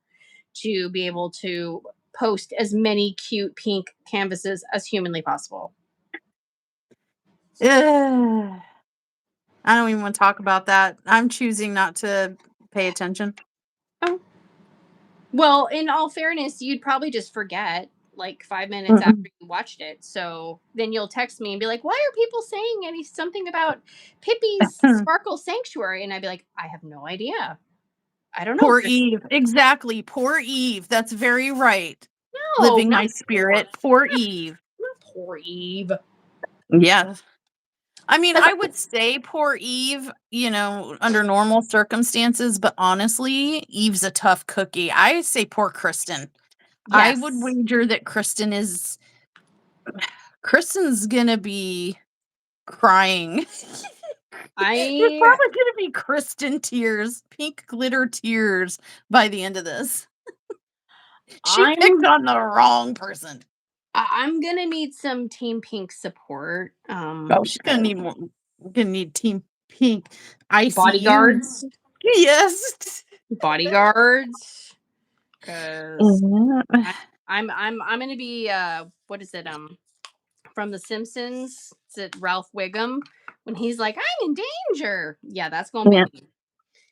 S1: to be able to post as many cute pink canvases as humanly possible.
S2: Ugh. I don't even want to talk about that. I'm choosing not to pay attention.
S1: Oh, well, in all fairness, you'd probably just forget like 5 minutes
S2: Mm-mm.
S1: after you watched it. So then you'll text me and be like, "Why are people saying something about Pippi's Sparkle Sanctuary?" And I'd be like, "I have no idea. I don't know.
S2: Poor
S1: There's
S2: Eve. Exactly. Poor Eve. That's very right.
S1: no,
S2: Living
S1: not
S2: my
S1: poor,
S2: spirit. Poor Eve.
S1: not poor Eve."
S2: Yeah. I mean,
S1: Because
S2: I would say poor Eve, under normal circumstances, but honestly, Eve's a tough cookie. I say poor Kristyn. I would
S1: yes,
S2: wager that Kristyn's gonna be crying. There's
S1: I
S2: probably gonna be Kristyn tears, pink glitter tears by the end of this. She picked
S1: I'm
S2: on the wrong person.
S1: I'm gonna need some Team Pink support.
S2: Oh, she's gonna need more. Gonna need Team Pink ICU.
S1: Bodyguards,
S2: Yes.
S1: bodyguards, because
S2: Yeah.
S1: I'm gonna be what is it from The Simpsons? Is it Ralph Wiggum when he's like I'm in danger? Yeah, that's gonna be
S2: Yeah.
S1: me.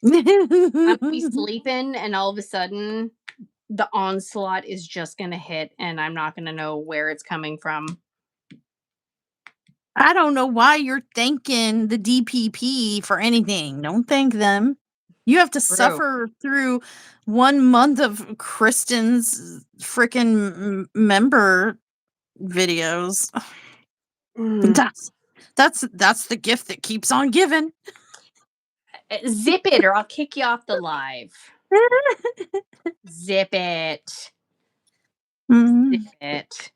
S1: I'm gonna be sleeping, and all of a sudden the onslaught is just gonna hit, and I'm not gonna know where it's coming from.
S2: I don't know why you're thanking the DPP for anything. Don't thank them. You have to
S1: True.
S2: suffer through 1 month of Kristyn's freaking member videos.
S1: Mm.
S2: That's the gift that keeps on giving.
S1: Zip it, or I'll kick you off the live. Zip it. Zip
S2: Mhm.
S1: it.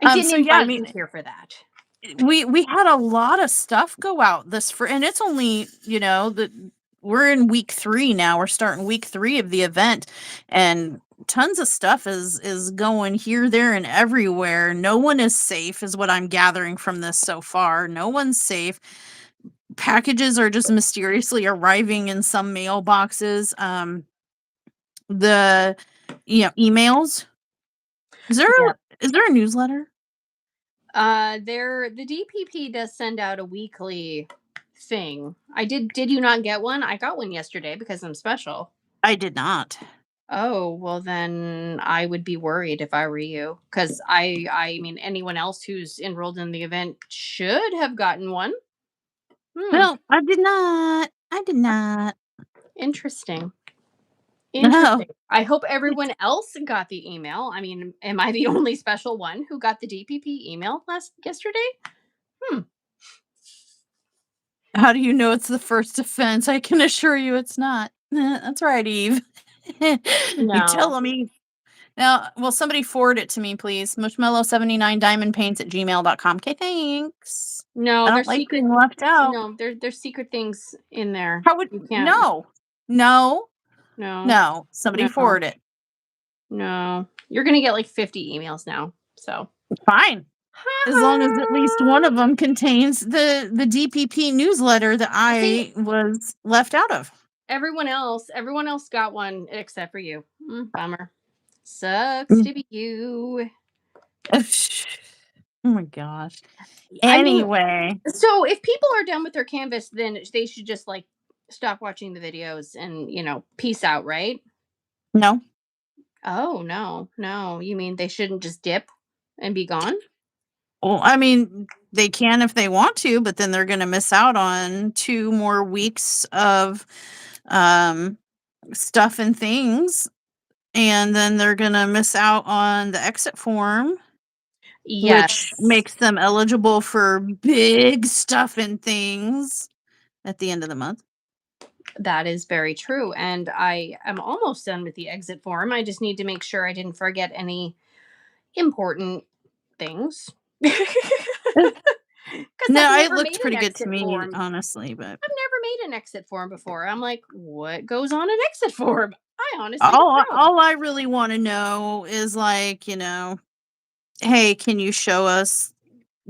S1: I didn't
S2: So yeah, I
S1: invite
S2: mean,
S1: you here for that.
S2: we had a lot of stuff go out and it's only, we're in week 3 now. We're starting week 3 of the event, and tons of stuff is going here, there, and everywhere. No one is safe is what I'm gathering from this so far. No one's safe. Packages are just mysteriously arriving in some mailboxes. The emails.
S1: Yeah.
S2: Is there a newsletter?
S1: The DPP does send out a weekly thing. Did you not get one? I got one yesterday because I'm special.
S2: I did not.
S1: Oh, well then I would be worried if I were you cuz I mean anyone else who's enrolled in the event should have gotten one. Hmm,
S2: No, I did not. I did not.
S1: interesting.
S2: No.
S1: Interesting. I hope everyone else got the email. I mean, am I the only special one who got the DPP email last yesterday? Hmm.
S2: How do you know it's the first offense? I can assure you it's not. That's right, Eve. You
S1: No.
S2: telling me. Now, will somebody forward it to me, please? Mushmellow79 diamondpaints at gmail.com. Okay, thanks.
S1: No,
S2: I don't
S1: there's
S2: like
S1: secret
S2: being left out.
S1: no, there's secret things in there.
S2: How would
S1: You can't.
S2: no, no,
S1: No.
S2: no. Somebody
S1: No.
S2: forward it.
S1: No. You're going to get like 50 emails now. So,
S2: Fine. As long as at least one of them contains the DPP newsletter that
S1: see,
S2: I was left out of.
S1: everyone else got one except for you. Bummer. Sucks
S2: Mm.
S1: to be you.
S2: Oh my gosh.
S1: I mean,
S2: Anyway,
S1: so if people are done with their canvas, then they should just like stop watching the videos and, peace out, right?
S2: no.
S1: Oh, no. No. You mean they shouldn't just dip and be gone?
S2: Well, I mean, they can if they want to, but then they're going to miss out on 2 more weeks of um, stuff and things. And then they're going to miss out on the exit form, which
S1: Yes,
S2: makes them eligible for big stuff and things at the end of the month.
S1: that is very true. And I am almost done with the exit form. I just need to make sure I didn't forget any important things. 'Cause
S2: No,
S1: I've
S2: it
S1: never
S2: looked
S1: made an
S2: pretty good to
S1: exit
S2: me,
S1: form.
S2: honestly, but
S1: I've never made an exit form before. I'm like, "What goes on an exit form?" I honestly don't know.
S2: all I really wanna know is, like, "Hey, can you show us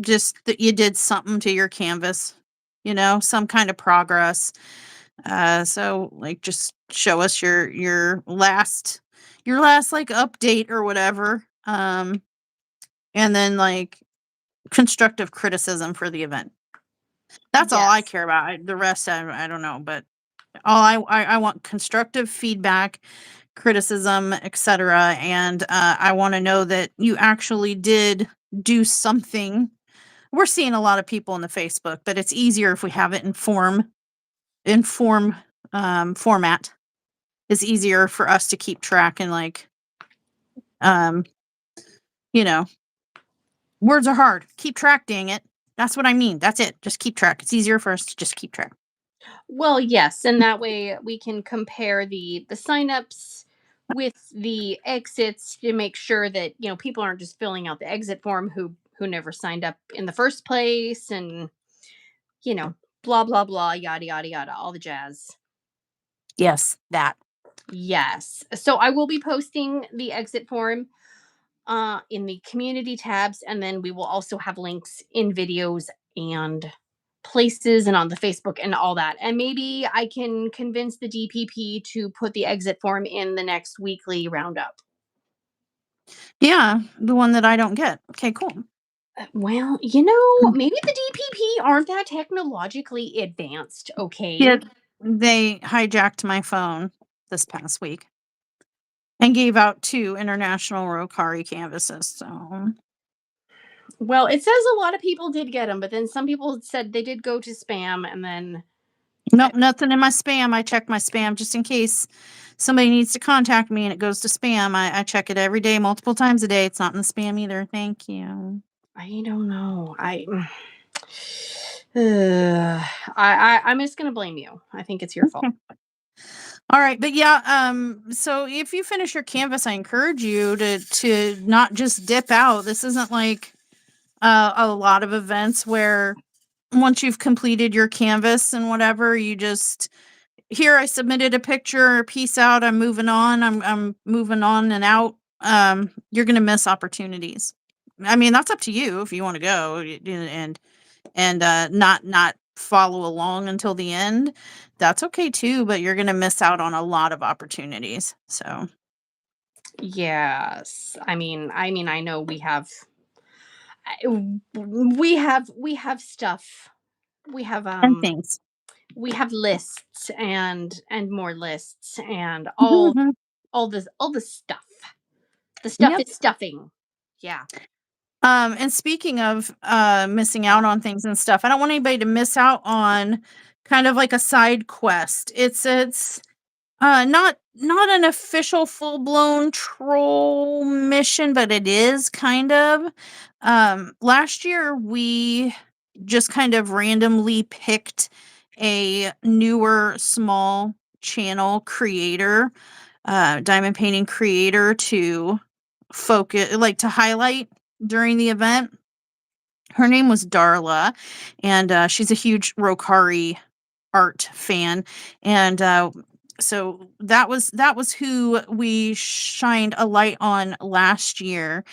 S2: just that you did something to your canvas?" Some kind of progress. So, like, just show us your last, like, update or whatever, and then, like, constructive criticism for the event. That's all I
S1: Yes.
S2: care about. The rest, I don't know, but all I want constructive feedback, criticism, etc., and, I wanna know that you actually did do something. We're seeing a lot of people in the Facebook, but it's easier if we have it in format. It's easier for us to keep track and, like, um, you know, words are hard. Keep track, dang it. That's what I mean. That's it. Just keep track. It's easier for us to just keep track.
S1: Well, yes, and that way we can compare the signups with the exits to make sure that, people aren't just filling out the exit form who never signed up in the first place, and, you know, blah blah blah, yada yada yada, all the jazz.
S2: Yes, that.
S1: Yes. So I will be posting the exit form in the community tabs, and then we will also have links in videos and places and on the Facebook and all that. And maybe I can convince the DPP to put the exit form in the next weekly roundup.
S2: Yeah, the one that I don't get. Okay, cool.
S1: Well, maybe the DPP aren't that technologically advanced,
S2: Yeah,
S1: okay?
S2: they hijacked my phone this past week and gave out 2 international Rokari canvases, so
S1: Well, it says a lot of people did get them, but then some people said they did go to spam, and then
S2: nope, nothing in my spam. I check my spam just in case somebody needs to contact me and it goes to spam. I check it every day, multiple times a day. It's not in the spam either. Thank you.
S1: I don't know. I'm just gonna blame you. I think it's your fault.
S2: Okay. All right, but yeah, so if you finish your canvas, I encourage you to not just dip out. This isn't like a lot of events where once you've completed your canvas and whatever, you just here I submitted a picture, peace out, I'm moving on. I'm moving on and out. You're gonna miss opportunities. I mean, that's up to you if you want to go and not follow along until the end. That's okay too, but you're gonna miss out on a lot of opportunities. So
S1: Yes. I know we have stuff. We have
S2: and things.
S1: we have lists and more lists and
S2: Mhm.
S1: all the stuff. The stuff
S2: Yep.
S1: is stuffing. Yeah.
S2: And speaking of missing out on things and stuff, I don't want anybody to miss out on kind of like a side quest. It's not an official full-blown troll mission, but it is kind of. Last year we just kind of randomly picked a newer small channel creator, diamond painting creator to focus like to highlight during the event. Her name was Darla, and she's a huge Rokari art fan, and so that was who we shined a light on last year,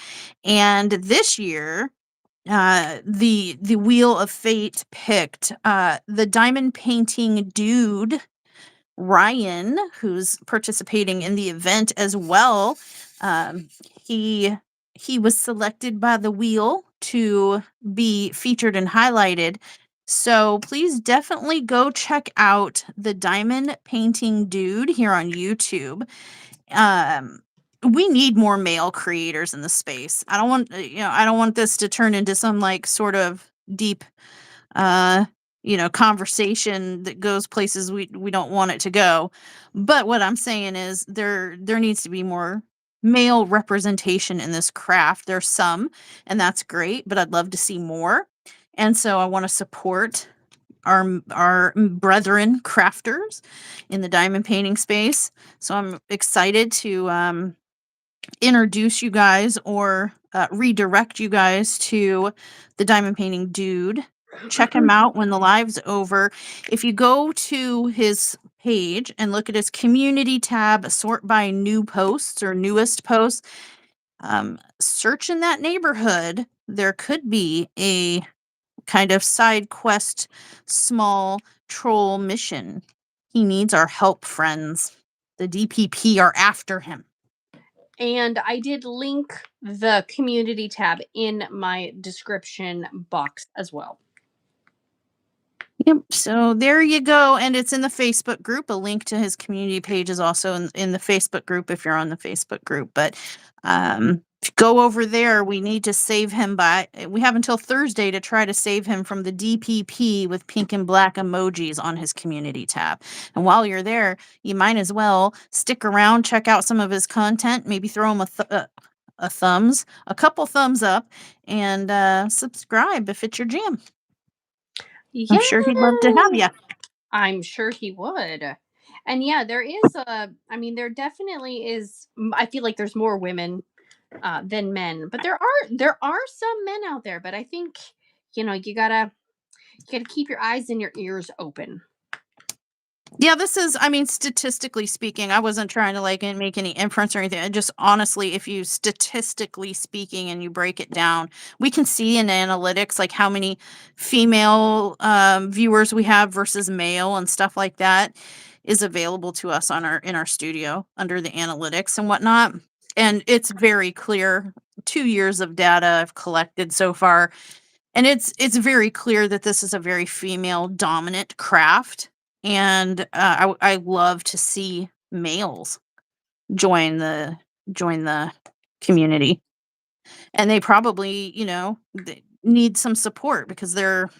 S2: and this year the wheel of fate picked the diamond painting dude Ryan, who's participating in the event as well. um, he he was selected by the wheel to be featured and highlighted. So please definitely go check out the diamond painting dude here on YouTube. Um, we need more male creators in the space. I don't want this to turn into some like sort of deep uh conversation that goes places we don't want it to go. But what I'm saying is there needs to be more male representation in this craft. There's some, and that's great, but I'd love to see more. And so I want to support our brethren crafters in the diamond painting space. So I'm excited to introduce you guys or redirect you guys to the diamond painting dude check him out when the live's over. If you go to his page and look at his community tab, sort by new posts or newest posts, search in that neighborhood. There could be a kind of side quest, small troll mission. He needs our help, friends. The DPP are after him.
S1: And I did link the community tab in my description box as well.
S2: Yep. So there you go. And it's in the Facebook group. A link to his community page is also in the Facebook group if you're on the Facebook group. But go over there. We need to save him we have until Thursday to try to save him from the DPP with pink and black emojis on his community tab. And while you're there, you might as well stick around, check out some of his content, maybe throw him a couple thumbs up, and subscribe if it's your jam. I'm
S1: Yeah,
S2: sure he'd love to have you.
S1: I'm sure he would. And yeah, there is I mean, there definitely is. I feel like there's more women than men, but there are some men out there. But I think you gotta keep your eyes and your ears open.
S2: Yeah, this is, I mean, statistically speaking, I wasn't trying to like make any inference or anything. I just honestly, if you statistically speaking and you break it down, we can see in analytics like how many female viewers we have versus male and stuff like that is available to us on in our studio under the analytics and whatnot. And it's very clear. 2 years of data I've collected so far, and it's very clear that this is a very female dominant craft. And I love to see males join the community, and they probably they need some support because there's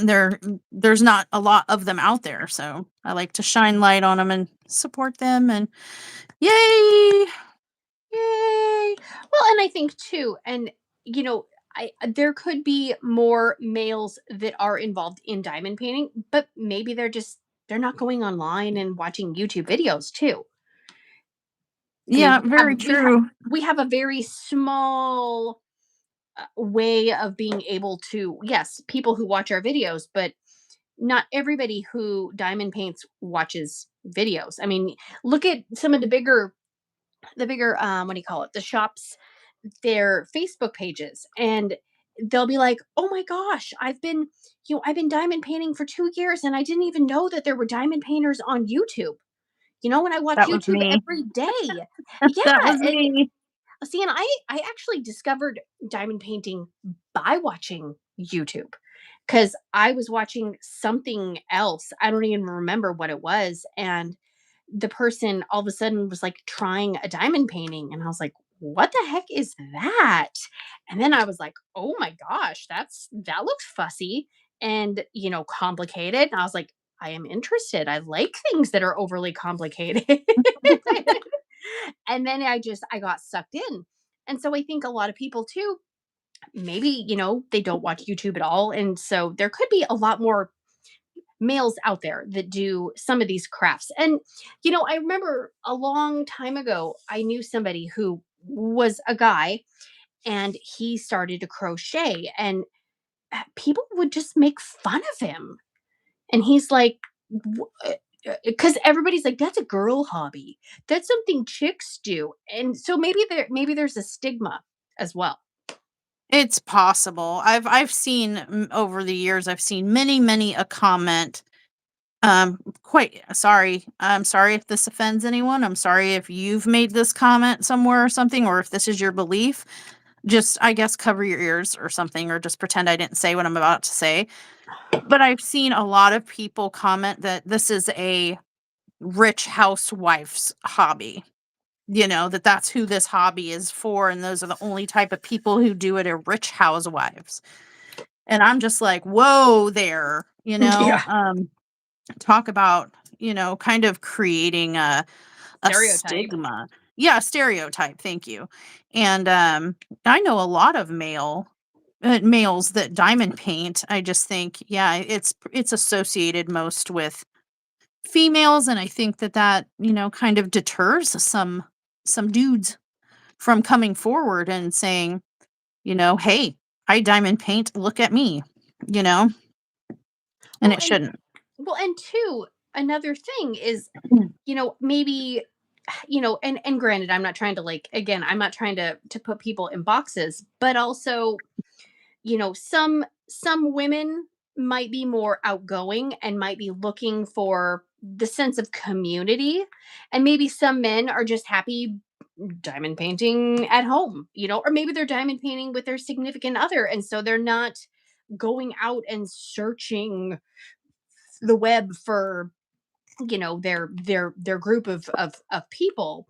S2: not a lot of them out there. So I like to shine light on them and support them. And yay!
S1: Yay! Well, and I think too, and there could be more males that are involved in diamond painting, but maybe they're not going online and watching YouTube videos too. I mean,
S2: Yeah, very true.
S1: we have a very small way of being able to, yes, people who watch our videos, but not everybody who diamond paints watches videos. I mean, look at some of the bigger what do you call it, the shops, their Facebook pages, and they'll be like, oh my gosh, I've been diamond painting for 2 years and I didn't even know that there were diamond painters on YouTube. When I watch
S2: That was
S1: YouTube
S2: me.
S1: every day.
S2: That
S1: Yeah.
S2: was
S1: And
S2: me.
S1: see, and I actually discovered diamond painting by watching YouTube, because I was watching something else. I don't even remember what it was. And the person all of a sudden was like trying a diamond painting. And I was like, what the heck is that? And then I was like, oh my gosh, that looks fussy and complicated. And I was like, I am interested. I like things that are overly complicated. And then I got sucked in. And so I think a lot of people too, maybe, they don't watch YouTube at all. And so there could be a lot more males out there that do some of these crafts. And, I remember a long time ago, I knew somebody who was a guy and he started to crochet, and people would just make fun of him. And he's like, because everybody's like, that's a girl hobby. That's something chicks do. And so maybe there's a stigma as well.
S2: It's possible. I've seen over the years, I've seen many a comment. Quite sorry. I'm sorry if this offends anyone. I'm sorry if you've made this comment somewhere or something, or if this is your belief. Just, I guess, cover your ears or something, or just pretend I didn't say what I'm about to say. But I've seen a lot of people comment that this is a rich housewife's hobby. That's who this hobby is for, and those are the only type of people who do it are rich housewives. And I'm just like, whoa there,
S1: Yeah.
S2: talk about, kind of creating a
S1: Stereotype.
S2: stigma. Yeah, stereotype, thank you. And I know a lot of males that diamond paint. I just think, yeah, it's associated most with females, and I think that kind of deters some dudes from coming forward and saying, hey, I diamond paint, look at me. you know, and
S1: Well,
S2: it shouldn't.
S1: and two, another thing is, maybe, and granted, I'm not trying to, like, again, I'm not trying to put people in boxes, but also, some women might be more outgoing and might be looking for the sense of community, and maybe some men are just happy diamond painting at home, or maybe they're diamond painting with their significant other, and so they're not going out and searching the web for, their group of people,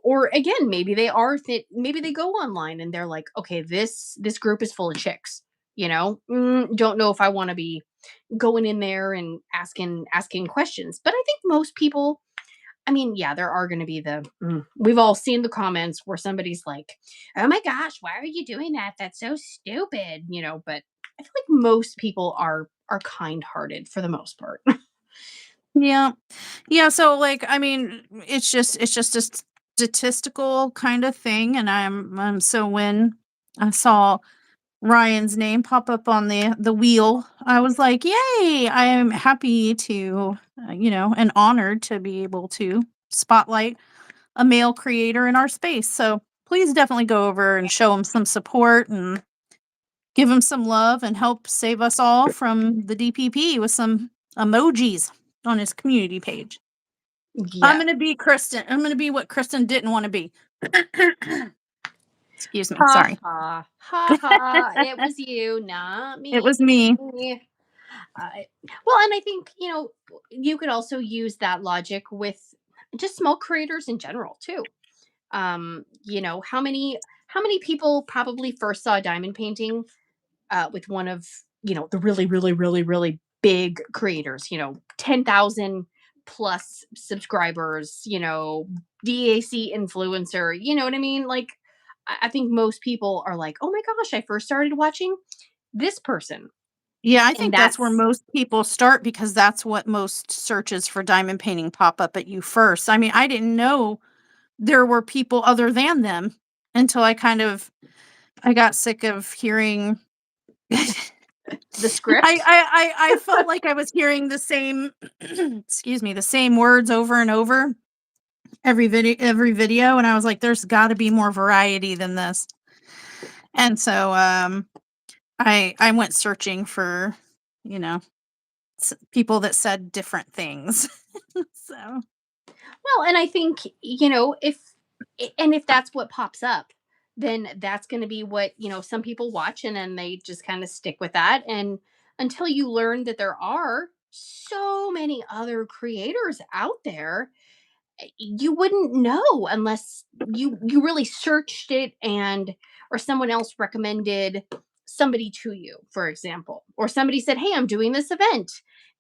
S1: or again, maybe they are maybe they go online and they're like, okay, this group is full of chicks, don't know if I want to be going in there and asking questions. But I think most people, I mean, yeah, there are going to be we've all seen the comments where somebody's like, oh my gosh, why are you doing that? That's so stupid, but I feel like most people are kind-hearted for the most part.
S2: Yeah. Yeah, so, like, I mean, it's just a statistical kind of thing, and so when I saw Ryan's name pop up on the wheel, I was like, "Yay!" I am happy to, and honored to be able to spotlight a male creator in our space. So, please definitely go over and show him some support and give him some love and help save us all from the DPP with some emojis on his community page. I'm
S1: Yeah.
S2: gonna be Kristyn. I'm gonna be what Kristyn didn't wanna be. Excuse me,
S1: Ha
S2: sorry.
S1: ha. Ha ha. It was you, not
S2: It
S1: me.
S2: was me.
S1: I well, and I think, you could also use that logic with just small creators in general too. How many people probably first saw diamond painting with one of, the really, really, really, really big creators, 10,000 plus subscribers, DAC influencer, you know what I mean? Like, I think most people are like, oh my gosh, I first started watching this person.
S2: Yeah, I
S1: And
S2: think that's where
S1: that's,
S2: most people start because that's what most searches for diamond painting pop up at you first. I mean, I didn't know there were people other than them until I got sick of hearing
S1: the script.
S2: I felt like I was hearing the same excuse me, the same words over and over every video, and I was like, "There's gotta be more variety than this." And so, I went searching for, you know, people that said different things. So,
S1: Well, and I think, if that's what pops up, then that's going to be what, some people watch, and then they just kind of stick with that. And until you learn that there are so many other creators out there, you wouldn't know unless you really searched it, and or someone else recommended somebody to you, for example, or somebody said, hey, I'm doing this event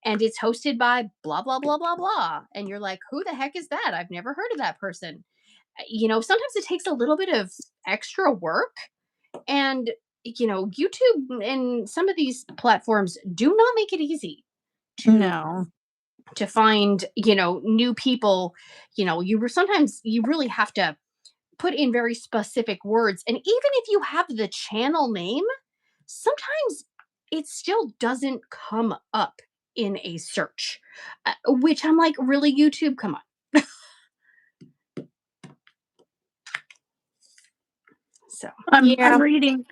S1: and it's hosted by blah blah blah blah blah, and you're like, who the heck is that? I've never heard of that person. Sometimes it takes a little bit of extra work, and YouTube and some of these platforms do not make it easy to
S2: no.
S1: find, new people. Sometimes you really have to put in very specific words, and even if you have the channel name, sometimes it still doesn't come up in a search, which I'm like, really, YouTube, come on. So
S2: I'm
S1: yeah.
S2: reading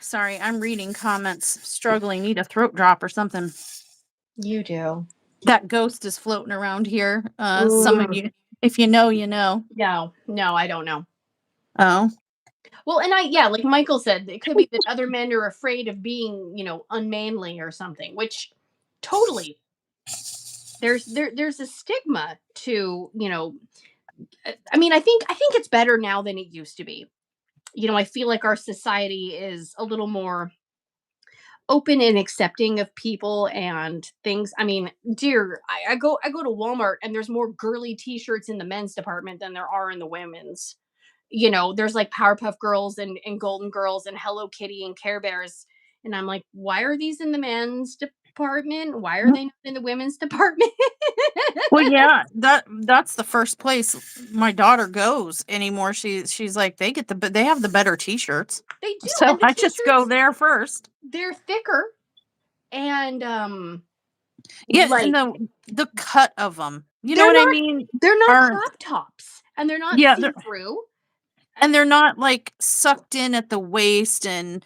S2: sorry, I'm reading comments, struggling, need a throat drop or something.
S1: You do.
S2: That ghost is floating around here. Some of
S1: Ugh.
S2: you, if you know, you know.
S1: No, I don't know.
S2: Oh.
S1: Well, and yeah, like Michael said, it could be that other men are afraid of being, unmanly or something, which totally, there's a stigma to, I mean, I think it's better now than it used to be. I feel like our society is a little more open and accepting of people and things. I mean, dear, I go to Walmart and there's more girly t-shirts in the men's department than there are in the women's. There's like Powerpuff Girls and Golden Girls and Hello Kitty and Care Bears. And I'm like, why are these in the men's department? Why are they not in the women's department?
S2: Well, yeah, that's the first place my daughter goes anymore. She's like, they have the better t-shirts.
S1: They do.
S2: So
S1: And the
S2: I just go
S1: t-shirts,
S2: there first.
S1: they're thicker. and
S2: Yeah, and
S1: like
S2: the cut of them, you know
S1: they're
S2: what I
S1: not
S2: mean,
S1: they're not
S2: aren't
S1: crop tops and they're not
S2: yeah,
S1: see through.
S2: and they're not, like, sucked in at the waist and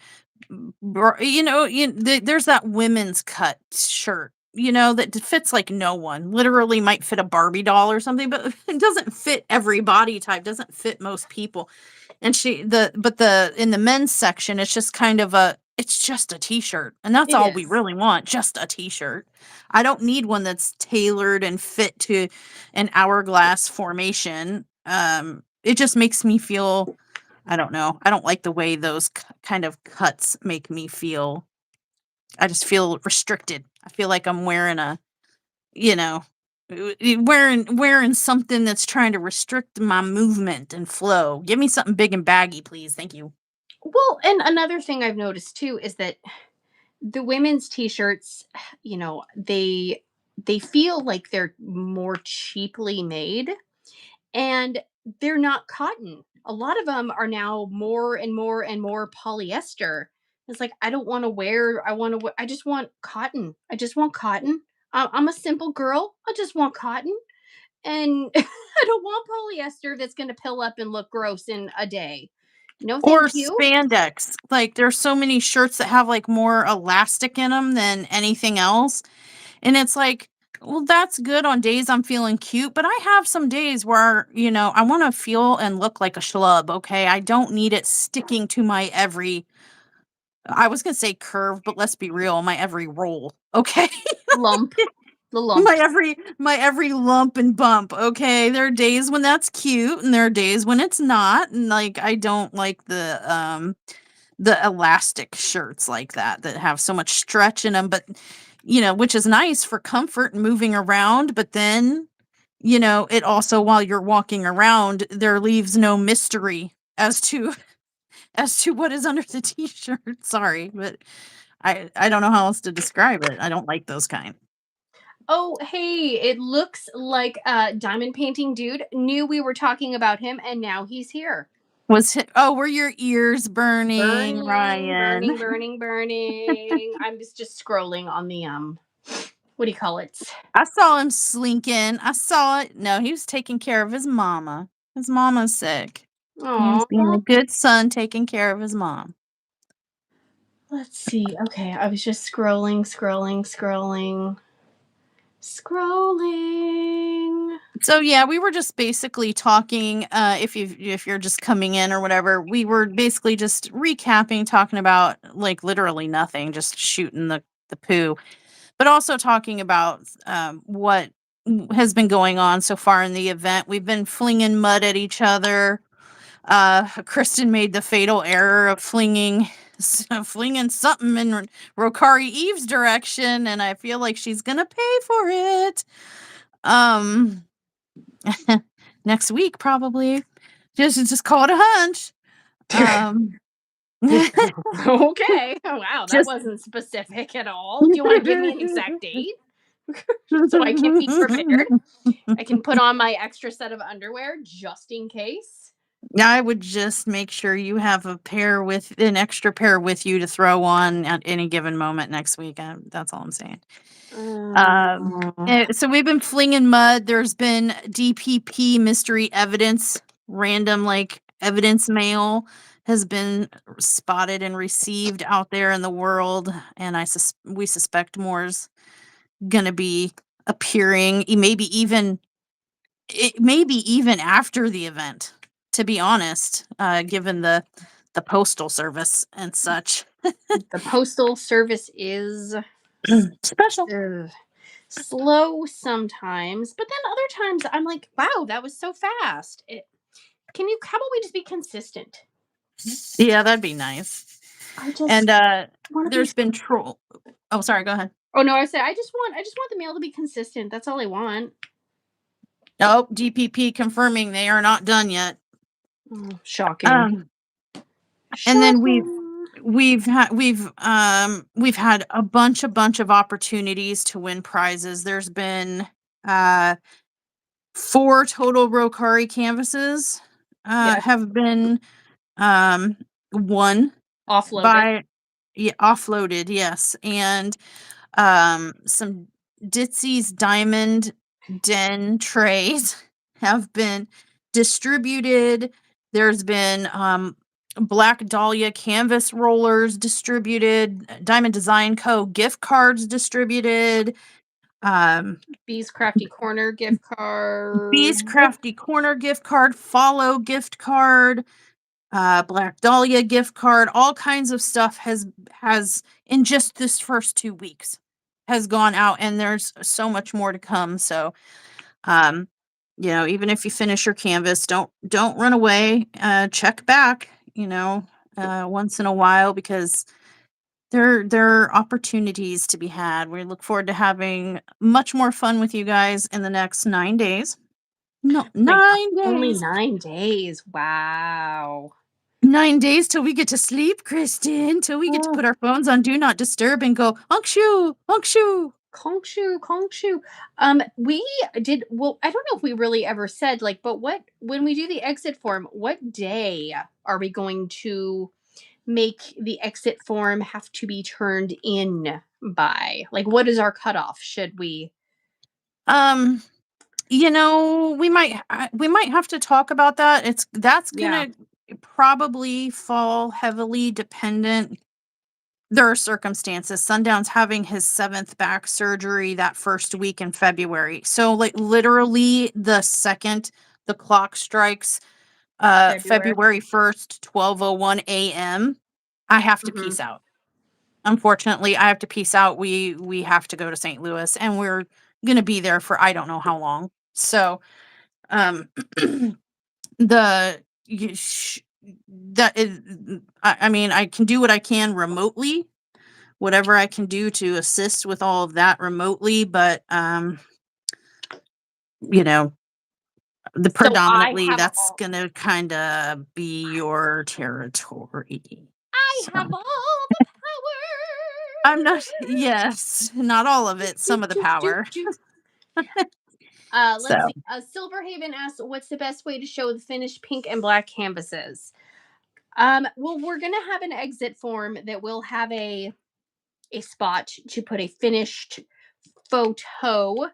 S2: there's that women's cut shirt, that fits like no one. Literally might fit a Barbie doll or something, but it doesn't fit every body type, doesn't fit most people. And the in the men's section, it's just a t-shirt. And that's
S1: It
S2: all we
S1: is.
S2: really want, just a t-shirt. I don't need one that's tailored and fit to an hourglass formation. It just makes me feel I don't know. I don't like the way those kind of cuts make me feel. I just feel restricted. I feel like I'm wearing you know, wearing something that's trying to restrict my movement and flow. Give me something big and baggy, please. Thank you.
S1: Well, and another thing I've noticed too is that the women's t-shirts, they feel like they're more cheaply made, and they're not cotton. A lot of them are now more and more and more polyester. It's like I don't want to wear. I just want cotton. I just want cotton. I'm a simple girl. I just want cotton, and I don't want polyester that's going to pill up and look gross in a day. No,
S2: Or
S1: thank you.
S2: spandex. Like there's so many shirts that have like more elastic in them than anything else. And it's like, well, that's good on days I'm feeling cute, but I have some days where, I want to feel and look like a schlub, okay? I don't need it sticking to my every I was going to say curve, but let's be real, my every roll, okay?
S1: Lump, the
S2: my
S1: lumps.
S2: every my every lump and bump, okay? There are days when that's cute and there are days when it's not, and like I don't like the elastic shirts like that have so much stretch in them, but which is nice for comfort and moving around, but then it also, while you're walking around, there leaves no mystery as to what is under the t-shirt. Sorry, but I don't know how else to describe it. I don't like those kind.
S1: Oh, hey, it looks like Diamond Painting Dude knew we were talking about him, and now he's here.
S2: Were your ears burning,
S1: Burning,
S2: Ryan?
S1: burning, burning, burning. I'm just scrolling on the what do you call it?
S2: I saw him slinking. I saw it. No, he was taking care of his mama. His mama's sick. He was being
S1: Oh,
S2: a good son taking care of his mom.
S1: let's see. Okay, I was just scrolling, scrolling, scrolling, scrolling.
S2: So yeah, we were just basically talking. If you're just coming in or whatever, we were basically just recapping, talking about like literally nothing, just shooting the poo, but also talking about what has been going on so far in the event. We've been flinging mud at each other. Kristyn made the fatal error of flinging something in Rokari Eve's direction, and I feel like she's gonna pay for it. Um, next week probably. Just call it a hunch. Um,
S1: Okay. Oh, wow, that
S2: just
S1: wasn't specific at all. Do you want to give me an exact date so I can be prepared? I can put on my extra set of underwear just in case.
S2: I would just make sure you have an extra pair with you to throw on at any given moment next week. That's all I'm saying.
S1: Uh,
S2: So we've been flinging mud. There's been DPP mystery evidence, random like evidence mail has been spotted and received out there in the world, and we suspect more's gonna be appearing. Maybe even after the event. To be honest, given the postal service and such.
S1: the postal service is
S2: Special.
S1: uh, slow sometimes, but then other times I'm like, wow, that was so fast. How about we just be consistent?
S2: Yeah, that'd be nice.
S1: I just
S2: And
S1: want to be.
S2: there's been troll. Oh, sorry. Go ahead.
S1: Oh no, I just want the mail to be consistent. That's all I want.
S2: Oh, DPP confirming they are not done yet.
S1: Oh, shocking.
S2: Um, and then
S1: Shocking.
S2: we've had a bunch of opportunities to win prizes. There's been uh 4 total Rokari canvases
S1: Yes.
S2: have been won
S1: Offloaded.
S2: by yeah, offloaded, yes. And Some Ditzy's Diamond Den trays have been distributed. There's been Black Dahlia canvas rollers distributed, Diamond Design Co. gift cards distributed, um,
S1: Bees Crafty Corner gift card.
S2: Beast Crafty Corner gift card, Follow gift card, Black Dahlia gift card, all kinds of stuff has in just this first 2 weeks has gone out, and there's so much more to come. So, um, even if you finish your canvas, don't run away. Check back, once in a while, because there are opportunities to be had. We look forward to having much more fun with you guys in the next 9 days. No,
S1: My God,
S2: 9 days.
S1: only 9 days. Wow.
S2: 9 days till we get to sleep, Kristyn, till we get to
S1: Oh,
S2: put our phones on do not disturb and go, "Honk shoo."
S1: Kongshu, Kongshu. We did well. I don't know if we really ever said like, but what when we do the exit form, what day are we going to make the exit form have to be turned in by? Like, what is our cutoff? Should we?
S2: Um, we might have to talk about that. That's
S1: Yeah,
S2: gonna probably fall heavily dependent. There are circumstances. Sundown's having his 7th back surgery that first week in February. So, like, literally the second the clock strikes,
S1: February.
S2: February 1st, 12:01 AM, I have to
S1: Hmm.
S2: peace out. Unfortunately, I have to peace out. We have to go to St. Louis, and we're gonna be there for I don't know how long. So, um, the you sh that is I mean, I can do what I can remotely, whatever I can do to assist with all of that remotely, but, you know, the
S1: So I
S2: predominantly,
S1: have
S2: that's
S1: all.
S2: gonna kinda be your territory.
S1: I
S2: So,
S1: have all the
S2: I'm not
S1: power.
S2: yes, not all of it,
S1: Do,
S2: some of the
S1: do, do,
S2: power.
S1: do.
S2: So,
S1: Let's see. Silverhaven asks, "What's the best way to show the finished pink and black canvases?" Well, we're gonna have an exit form that will have a spot to put a finished photo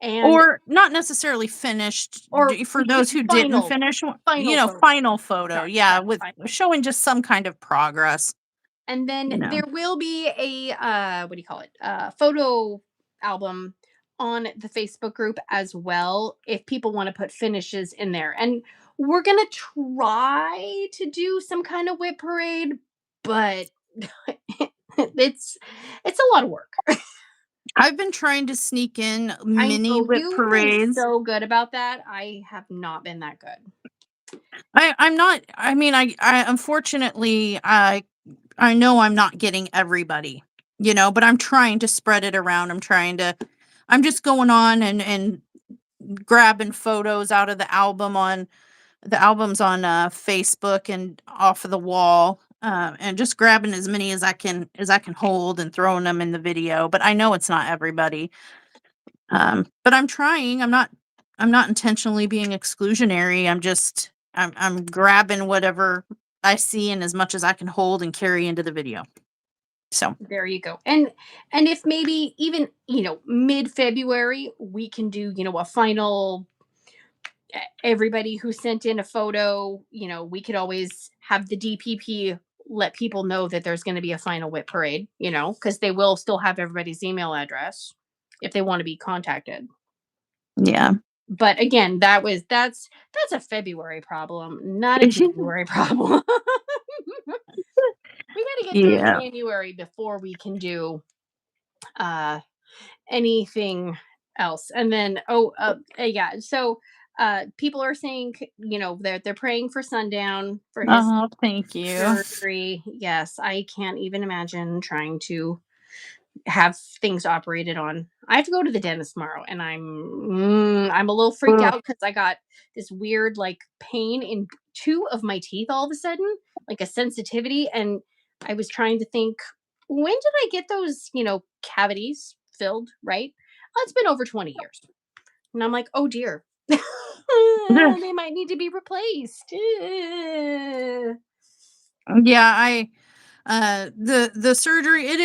S1: and
S2: or not necessarily finished,
S1: or
S2: for those who didn't
S1: final
S2: finish,
S1: final photo.
S2: final photo,
S1: Sorry,
S2: yeah,
S1: yeah,
S2: with
S1: final.
S2: showing just some kind of progress,
S1: And then
S2: you know?
S1: there will be a what do you call it? Photo album on the Facebook group as well if people want to put finishes in there. And we're going to try to do some kind of whip parade, but it's it's a lot of work.
S2: I've been trying to sneak in
S1: I
S2: mini
S1: know
S2: whip
S1: you've been
S2: parades.
S1: so good about that. I have not been that good.
S2: I'm not, I mean, I unfortunately, I know I'm not getting everybody, but I'm trying to spread it around. I'm just going on and grabbing photos out of the albums on Facebook and off of the wall, and just grabbing as many as I can hold and throwing them in the video. But I know it's not everybody. But I'm trying. I'm not intentionally being exclusionary. I'm grabbing whatever I see and as much as I can hold and carry into the video. So,
S1: There you go. And if maybe even, mid-February we can do, a final everybody who sent in a photo, we could always have the DPP let people know that there's going to be a final whip parade, because they will still have everybody's email address if they want to be contacted.
S2: yeah.
S1: But again, that's a February problem, not a January problem. We got to get through
S2: Yeah.
S1: January before we can do uh anything else. And then yeah, so people are saying, they're praying for Sundown for his
S2: Oh, thank you.
S1: surgery. Yes, I can't even imagine trying to have things operated on. I have to go to the dentist tomorrow, and I'm a little freaked
S2: Ugh.
S1: out because I got this weird like pain in two of my teeth all of a sudden, like a sensitivity, and I was trying to think, when did I get those, cavities filled? Right? It's been over 20 years, and I'm like, oh dear, they might need to be replaced.
S2: Yeah, the surgery, it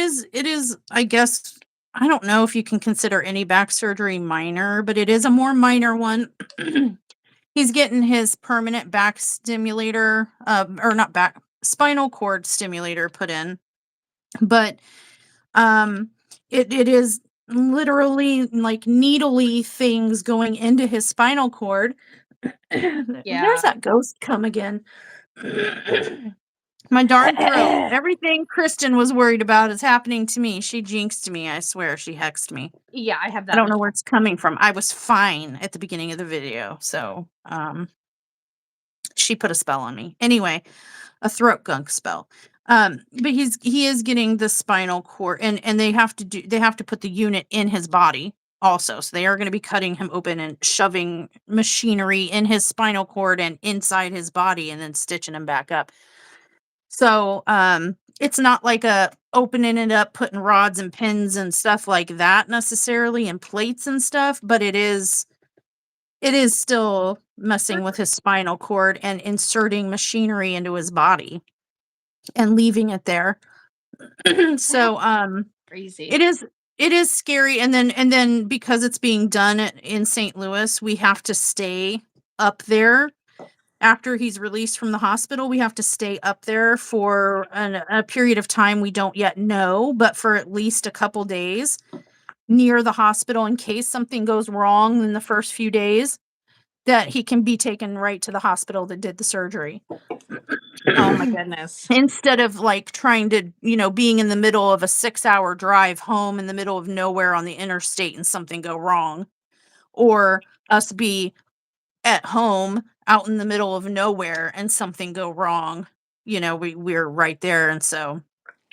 S2: is, I guess, I don't know if you can consider any back surgery minor, but it is a more minor one. He's getting his permanent back stimulator, or not back, spinal cord stimulator put in, but um, it is literally like needly things going into his spinal cord. There's
S1: Yeah.
S2: that ghost come again. My darn throat. Everything Kristyn was worried about is happening to me. She jinxed me. I swear she hexed me.
S1: Yeah, I have
S2: I
S1: that
S2: don't
S1: much.
S2: know where it's coming from. I was fine at the beginning of the video, so she put a spell on me. Anyway, a throat gunk spell. But he is getting the spinal cord, and they have to put the unit in his body also. So they are going to be cutting him open and shoving machinery in his spinal cord and inside his body and then stitching him back up. So it's not like a opening it up, putting rods and pins and stuff like that necessarily, and plates and stuff, but it is still messing with his spinal cord and inserting machinery into his body and leaving it there.
S1: That's
S2: So,
S1: crazy.
S2: it is scary, and then because it's being done in St. Louis, we have to stay up there after he's released from the hospital. We have to stay up there for a period of time we don't yet know, but for at least a couple days near the hospital in case something goes wrong in the first few days, that he can be taken right to the hospital that did the surgery.
S1: Oh my goodness.
S2: Instead of like trying to, being in the middle of a 6-hour drive home in the middle of nowhere on the interstate and something go wrong, or us be at home out in the middle of nowhere and something go wrong. We're right there. And so,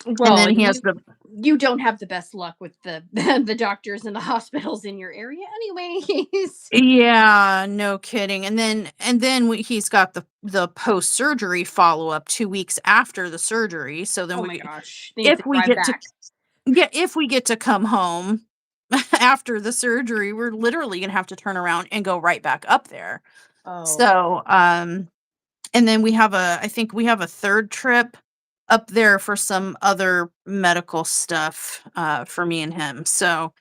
S2: and
S1: Well,
S2: then
S1: and
S2: he has the,
S1: you don't have the best luck with the the doctors and the hospitals in your area anyways.
S2: yeah, no kidding. He's got the post surgery follow up 2 weeks after the surgery. So then
S1: Oh my gosh. They have to
S2: if we
S1: drive
S2: get to,
S1: back.
S2: yeah, if we get to come home after the surgery, we're literally gonna have to turn around and go right back up there.
S1: Oh.
S2: So, and then I think we have a third trip up there for some other medical stuff, for me and him. So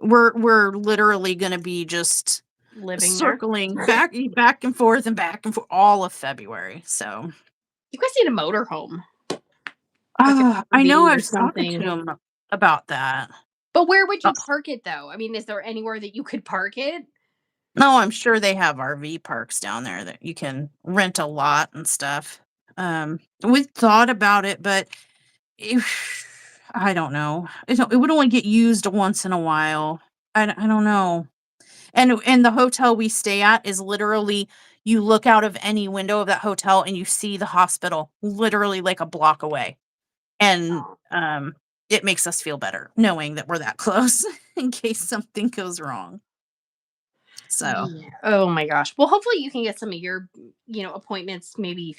S2: we're literally gonna be just
S1: Living there.
S2: circling back and forth all of February. So,
S1: You guys need a motorhome, like an
S2: I know
S1: RV
S2: I
S1: or
S2: was talking to
S1: something.
S2: him about that.
S1: But where would
S2: Uh,
S1: you park it though? I mean, is there anywhere that you could park it?
S2: no, I'm sure they have RV parks down there that you can rent a lot and stuff. We thought about it, but if, I don't know. It would only get used once in a while. I don't know. And the hotel we stay at is literally, you look out of any window of that hotel and you see the hospital literally like a block away. And
S1: Oh.
S2: it makes us feel better knowing that we're that close in case something goes wrong. So,
S1: Yeah. Oh my gosh. Well, hopefully you can get some of your, appointments maybe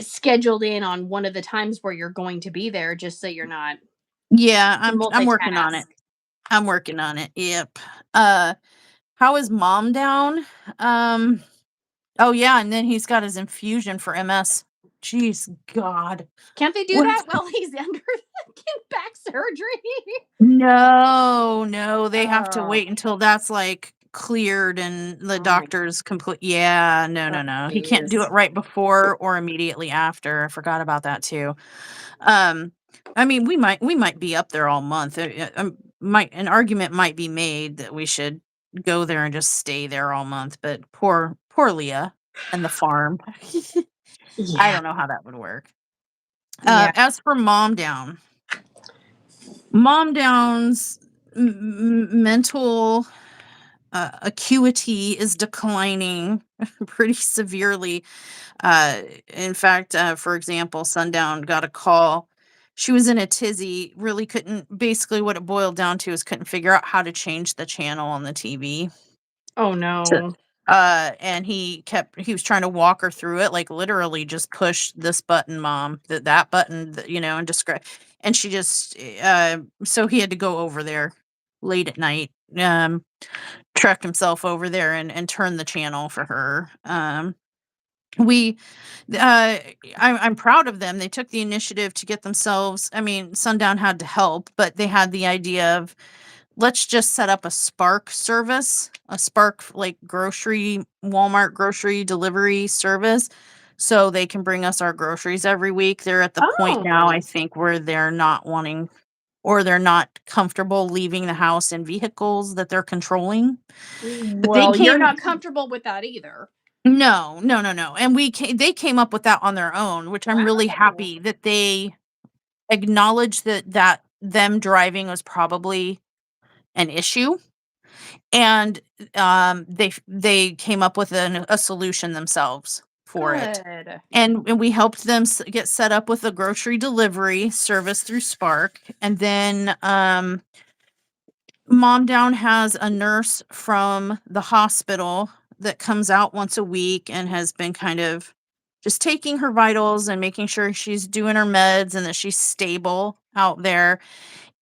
S1: scheduled in on one of the times where you're going to be there, just so you're not
S2: yeah,
S1: to
S2: I'm working on
S1: multitask.
S2: it. I'm working on it. Yep. Uh, how is mom down? Um, oh yeah, and then he's got his infusion for MS. Jeez, God.
S1: Can't they do
S2: What?
S1: that while he's under back surgery?
S2: No, no, they have to
S1: Oh.
S2: wait until that's like cleared and the
S1: Oh my
S2: doctor's complete. Yeah, no,
S1: god.
S2: no, no. He can't do
S1: Jeez.
S2: it right before or immediately after. I forgot about that too. Um, I mean, we might be up there all month. Might an argument might be made that we should go there and just stay there all month, but poor Leah and the farm. I
S1: Yeah.
S2: don't know how that would work.
S1: Yeah.
S2: As for Mom Down's mental acuity is declining pretty severely. Uh, in fact, for example, Sundown got a call. She was in a tizzy, really couldn't, basically, what it boiled down to is couldn't figure out how to change the channel on the TV.
S1: Oh
S2: To,
S1: no.
S2: and he was trying to walk her through it, like literally just push this button, mom, that button, and describe. And she just, so he had to go over there late at night, trucked himself over there and turn the channel for her. We I'm proud of them. They took the initiative to get themselves, I mean, Sundown had to help, but they had the idea of let's just set up a Spark service, a Spark like grocery, Walmart grocery delivery service so they can bring us our groceries every week. They're at the point now, I
S1: Oh,
S2: think, where they're not wanting or they're not comfortable leaving the house in vehicles that they're controlling. But they
S1: well, you're
S2: came
S1: not comfortable with that either.
S2: no, no, no, no. And they came up with that on their own, which I'm really
S1: Wow.
S2: happy that they acknowledged that them driving was probably an issue. And they came up with a solution themselves for it.
S1: Good.
S2: And we helped them get set up with a grocery delivery service through Spark. And then Mom Down has a nurse from the hospital that comes out once a week and has been kind of just taking her vitals and making sure she's doing her meds and that she's stable out there.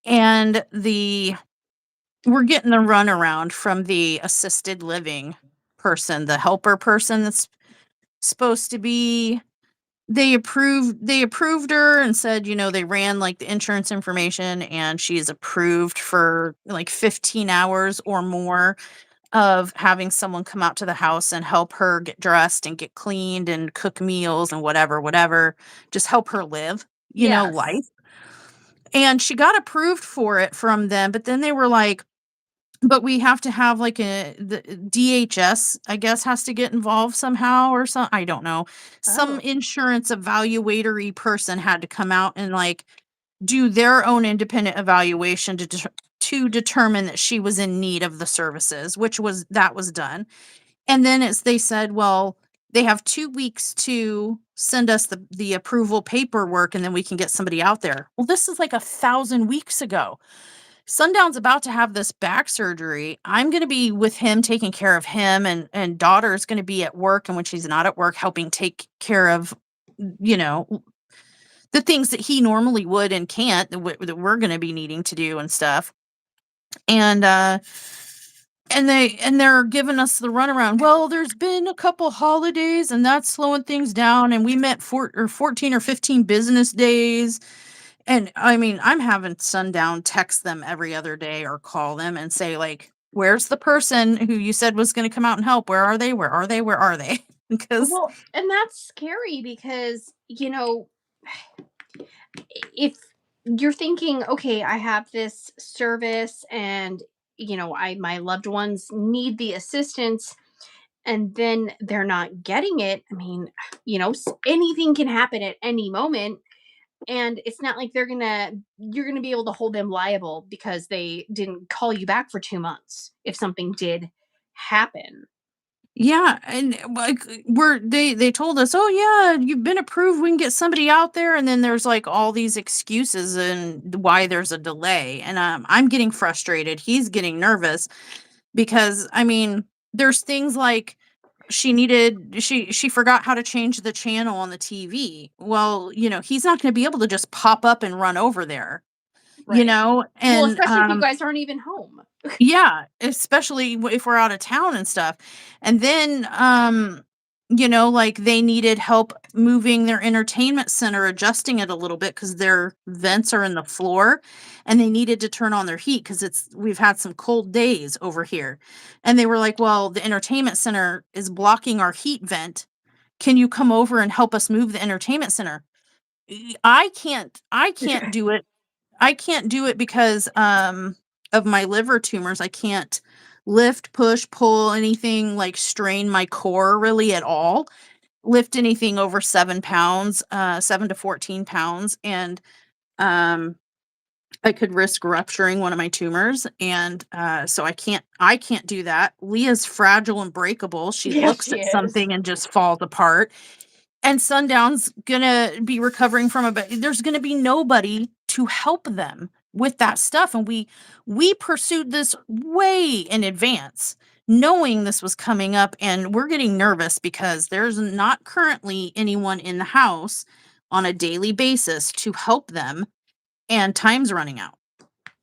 S2: And the we're getting the runaround from the assisted living person, the helper person that's supposed to be they approved her and said, they ran like the insurance information and she's approved for like 15 hours or more of having someone come out to the house and help her get dressed and get cleaned and cook meals and whatever, just help her live, life.
S1: Yes.
S2: And she got approved for it from them, but then they were like, but we have to have like the DHS, I guess, has to get involved somehow or some I don't know. Some
S1: Oh,
S2: insurance evaluatory person had to come out and like do their own independent evaluation to determine that she was in need of the services, which was done. And then as they said, well, they have 2 weeks to send us the approval paperwork and then we can get somebody out there. Well, this is like 1,000 weeks ago. Sundown's about to have this back surgery. I'm gonna be with him, taking care of him, and daughter's gonna be at work, and when she's not at work, helping take care of, you know, the things that he normally would and can't, that we're gonna be needing to do and stuff. And, they're giving us the runaround. Well, there's been a couple holidays, and that's slowing things down, and we met 14 or 15 business days. And I mean, I'm having Sundown text them every other day or call them and say, like, where's the person who you said was going to come out and help? Where are they? Where are they? Where are they? Because,
S1: well, and that's scary because, if you're thinking, okay, I have this service and, my loved ones need the assistance and then they're not getting it. I mean, anything can happen at any moment. And it's not like you're gonna be able to hold them liable because they didn't call you back for 2 months if something did happen.
S2: yeah. And like, they told us, oh, yeah, you've been approved. We can get somebody out there. And then there's like all these excuses and why there's a delay. And I'm getting frustrated. He's getting nervous because, I mean, there's things like, she forgot how to change the channel on the TV. Well, he's not going to be able to just pop up and run over there,
S1: Right. Well,
S2: and
S1: especially if you guys aren't even home.
S2: yeah, especially if we're out of town and stuff. And then, like they needed help moving their entertainment center, adjusting it a little bit because their vents are in the floor and they needed to turn on their heat because we've had some cold days over here. And they were like, well, the entertainment center is blocking our heat vent. Can you come over and help us move the entertainment center? I can't do it. I can't do it because, of my liver tumors. I can't lift, push, pull anything, like, strain my core really at all. Lift anything over 7 pounds, 7 to 14 pounds, and, um, I could risk rupturing one of my tumors, and, so I can't do that. Leah's fragile and breakable. She
S1: Yes,
S2: looks
S1: she
S2: at
S1: is.
S2: something and just falls apart. And Sundown's gonna be recovering from it, but there's gonna be nobody to help them with that stuff, and we pursued this way in advance, knowing this was coming up, and we're getting nervous because there's not currently anyone in the house on a daily basis to help them, and time's running out,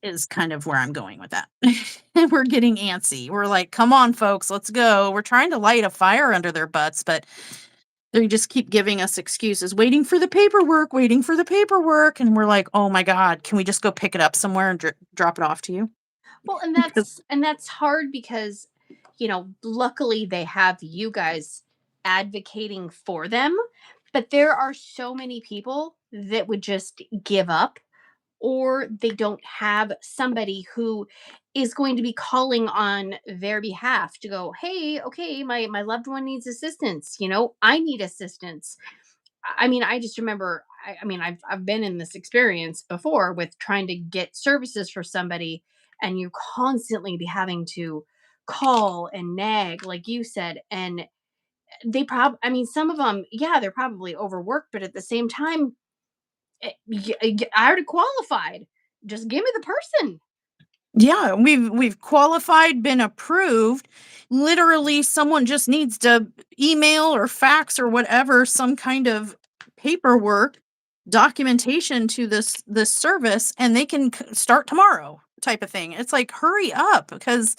S2: is kind of where I'm going with that. And we're getting antsy. We're like, "Come on, folks, let's go." We're trying to light a fire under their butts, but they just keep giving us excuses, waiting for the paperwork, and we're like, "Oh my god, can we just go pick it up somewhere and drop it off to you?"
S1: Well, and
S2: 'Cause
S1: that's hard because, luckily they have you guys advocating for them, but there are so many people that would just give up, or they don't have somebody who is going to be calling on their behalf to go, "Hey, okay, my loved one needs assistance, I need assistance." I mean, I just remember, I mean, I've been in this experience before with trying to get services for somebody, and you constantly be having to call and nag, like you said, and I mean, some of them, yeah, they're probably overworked, but at the same time, I already qualified. Just give me the person.
S2: yeah, we've qualified, been approved. Literally, someone just needs to email or fax or whatever some kind of paperwork documentation to this service, and they can start tomorrow, type of thing. It's like hurry up because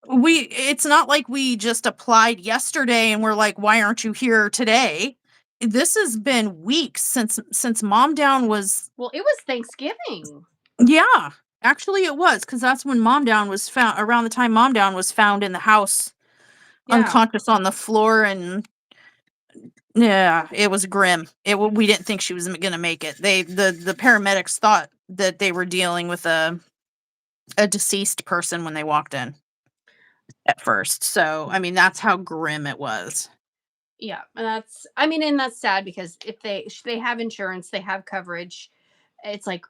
S2: it's not like we just applied yesterday and we're like, why aren't you here today? This has been weeks since Mom Down was.
S1: Well, it was Thanksgiving.
S2: Yeah, actually it was, because that's when Mom Down was found, around the time Mom Down was found in the house,
S1: Yeah.
S2: unconscious on the floor, and yeah, it was grim. We didn't think she was gonna make it. The paramedics thought that they were dealing with a deceased person when they walked in at first. So, I mean, that's how grim it was.
S1: Yeah, and I mean, and that's sad because if they have insurance, they have coverage. It's like,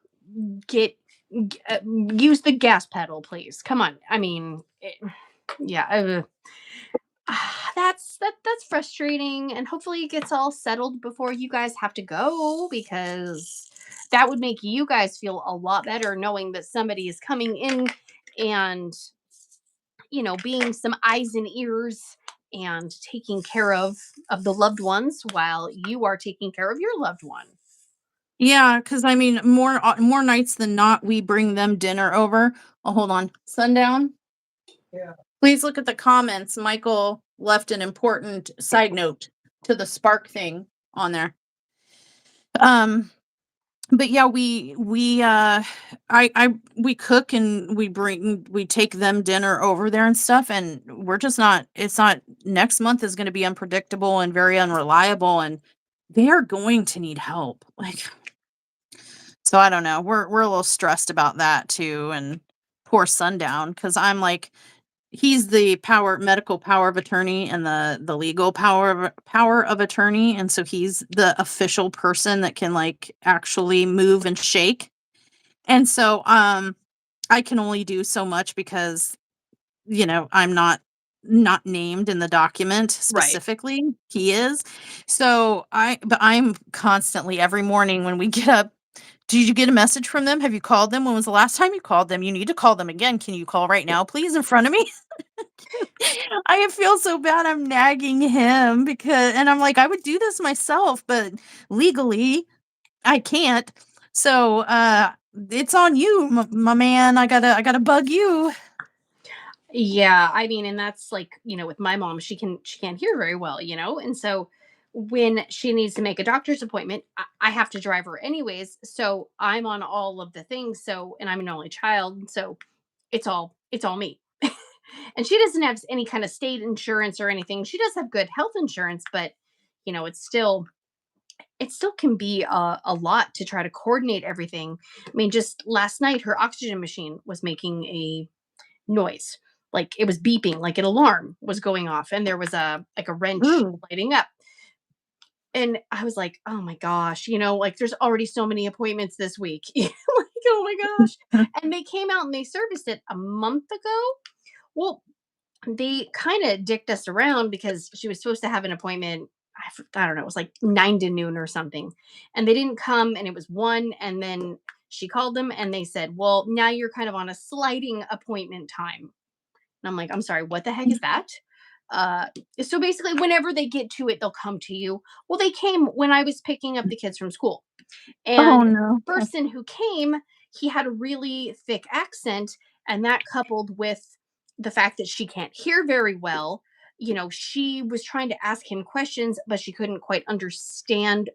S1: get, use the gas pedal, please. Come on. I mean, yeah, that's frustrating, and hopefully it gets all settled before you guys have to go, because that would make you guys feel a lot better knowing that somebody is coming in and, being some eyes and ears and taking care of the loved ones while you are taking care of your loved one.
S2: Yeah, because I mean, more nights than not, we bring them dinner over. Oh, hold on. Sundown. Please look at the comments. Michael left an important side note to the spark thing on there. Um, but yeah, we cook and we take them dinner over there and stuff, and we're just not. It's not. Next month is going to be unpredictable and very unreliable, and they are going to need help. Like, so I don't know. We're a little stressed about that too, and poor Sundown, because I'm like, he's the medical power of attorney and the legal power of attorney, and so he's the official person that can, like, actually move and shake. And so, I can only do so much because, I'm not named in the document
S1: Right.
S2: specifically. He is. So, I'm constantly every morning when we get up, "Did you get a message from them? Have you called them? When was the last time you called them? You need to call them again. Can you call right now, please, in front of me?" I feel so bad I'm nagging him, and I'm like, I would do this myself, but legally I can't. So, it's on you, my man. I gotta bug you.
S1: Yeah, I mean, and that's like, with my mom, she can't hear very well, and so when she needs to make a doctor's appointment, I have to drive her anyways. So I'm on all of the things. So, and I'm an only child, so it's all me. And she doesn't have any kind of state insurance or anything. She does have good health insurance, but it still can be a lot to try to coordinate everything. I mean, just last night her oxygen machine was making a noise, like it was beeping, like an alarm was going off, and there was a wrench
S2: Ooh.
S1: lighting up. And I was like, oh my gosh, like there's already so many appointments this week. Like, oh my gosh. And they came out and they serviced it a month ago. Well, they kind of dicked us around because she was supposed to have an appointment. I don't know, it was like 9 to noon or something. And they didn't come, and it was 1. And then she called them and they said, well, now you're kind of on a sliding appointment time. And I'm like, I'm sorry, what the heck is that? Uh, so basically, whenever they get to it, they'll come to you. Well, they came when I was picking up the kids from school.
S2: Oh,
S1: And
S2: no.
S1: the person who came, he had a really thick accent, and that coupled with the fact that she can't hear very well, she was trying to ask him questions, but she couldn't quite understand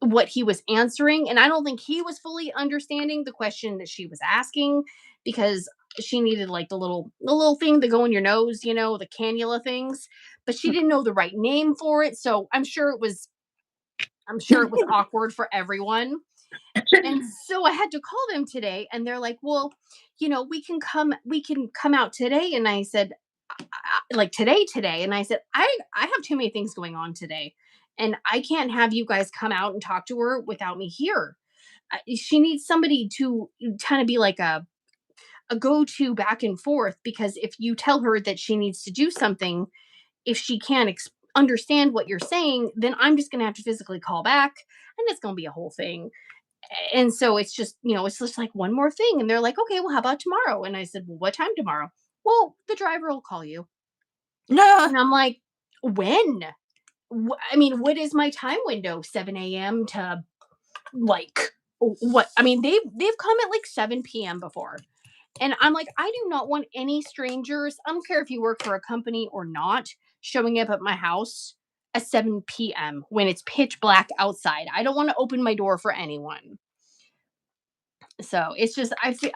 S1: what he was answering. And I don't think he was fully understanding the question that she was asking, because she needed like the little thing that go in your nose, the cannula things, but she didn't know the right name for it. So I'm sure it was awkward for everyone. And so I had to call them today, and they're like, "Well, we can come out today." And I said, like today, and I said, I have too many things going on today, and I can't have you guys come out and talk to her without me here. She needs somebody to kind of be like a go-to back and forth, because if you tell her that she needs to do something, if she can't understand what you're saying, then I'm just going to have to physically call back, and it's going to be a whole thing. And so it's just like one more thing, and they're like, "Okay, well, how about tomorrow?" And I said, "Well, what time tomorrow?" "Well, the driver will call you."
S2: No.
S1: And I'm like, "When?" I mean, what is my time window? 7 a.m. to like what? I mean, they've come at like 7 p.m. before. And I'm like, I do not want any strangers. I don't care if you work for a company or not, showing up at my house at 7 p.m. when it's pitch black outside. I don't want to open my door for anyone. So it's just I feel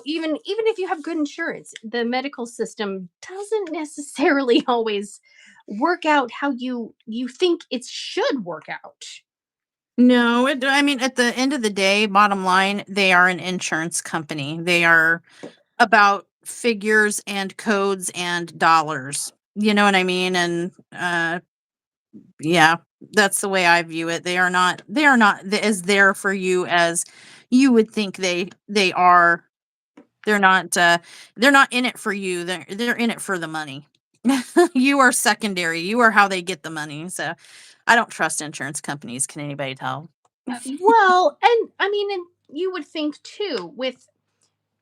S1: even if you have good insurance, the medical system doesn't necessarily always work out how you think it should work out.
S2: No, I mean, at the end of the day, bottom line, they are an insurance company. They are about figures and codes and dollars. You know what I mean? And yeah, that's the way I view it. They are not as there for you as you would think they are. They're not in it for you. They're in it for the money. You are secondary. You are how they get the money. So I don't trust insurance companies. Can anybody tell?
S1: Well, and I mean, and you would think too with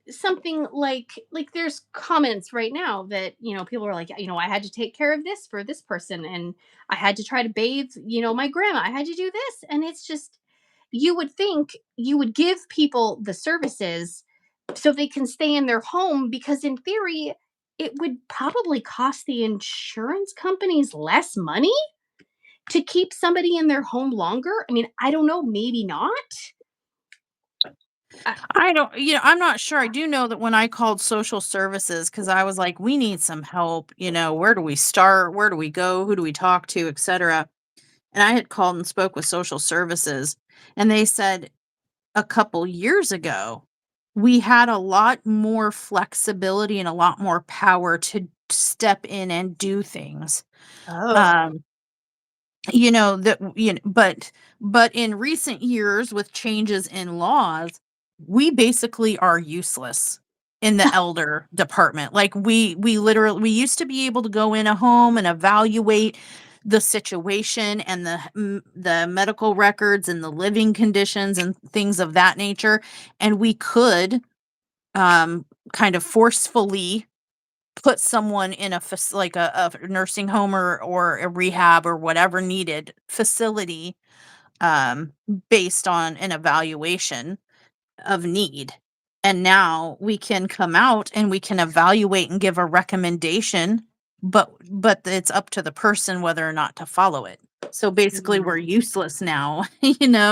S1: something like there's comments right now that people are like, I had to take care of this for this person, and I had to try to bathe my grandma, I had to do this, and it's just, you would think you would give people the services so they can stay in their home, because in theory it would probably cost the insurance companies less money to keep somebody in their home longer. I mean, I don't know, maybe not. I,
S2: I don't, I'm not sure. I do know that when I called social services, because I was like, we need some help, where do we start? Where do we go? Who do we talk to, etc. And I had called and spoke with social services, and they said a couple years ago, we had a lot more flexibility and a lot more power to step in and do things.
S1: oh.
S2: Um, but in recent years with changes in laws, we basically are useless in the elder department. Like we used to be able to go in a home and evaluate the situation and the medical records and the living conditions and things of that nature, and we could kind of forcefully put someone in like a nursing home or a rehab or whatever needed facility, um, based on an evaluation of need. And now we can come out and we can evaluate and give a recommendation, but it's up to the person whether or not to follow it. So basically, we're
S1: Mhm.
S2: useless now,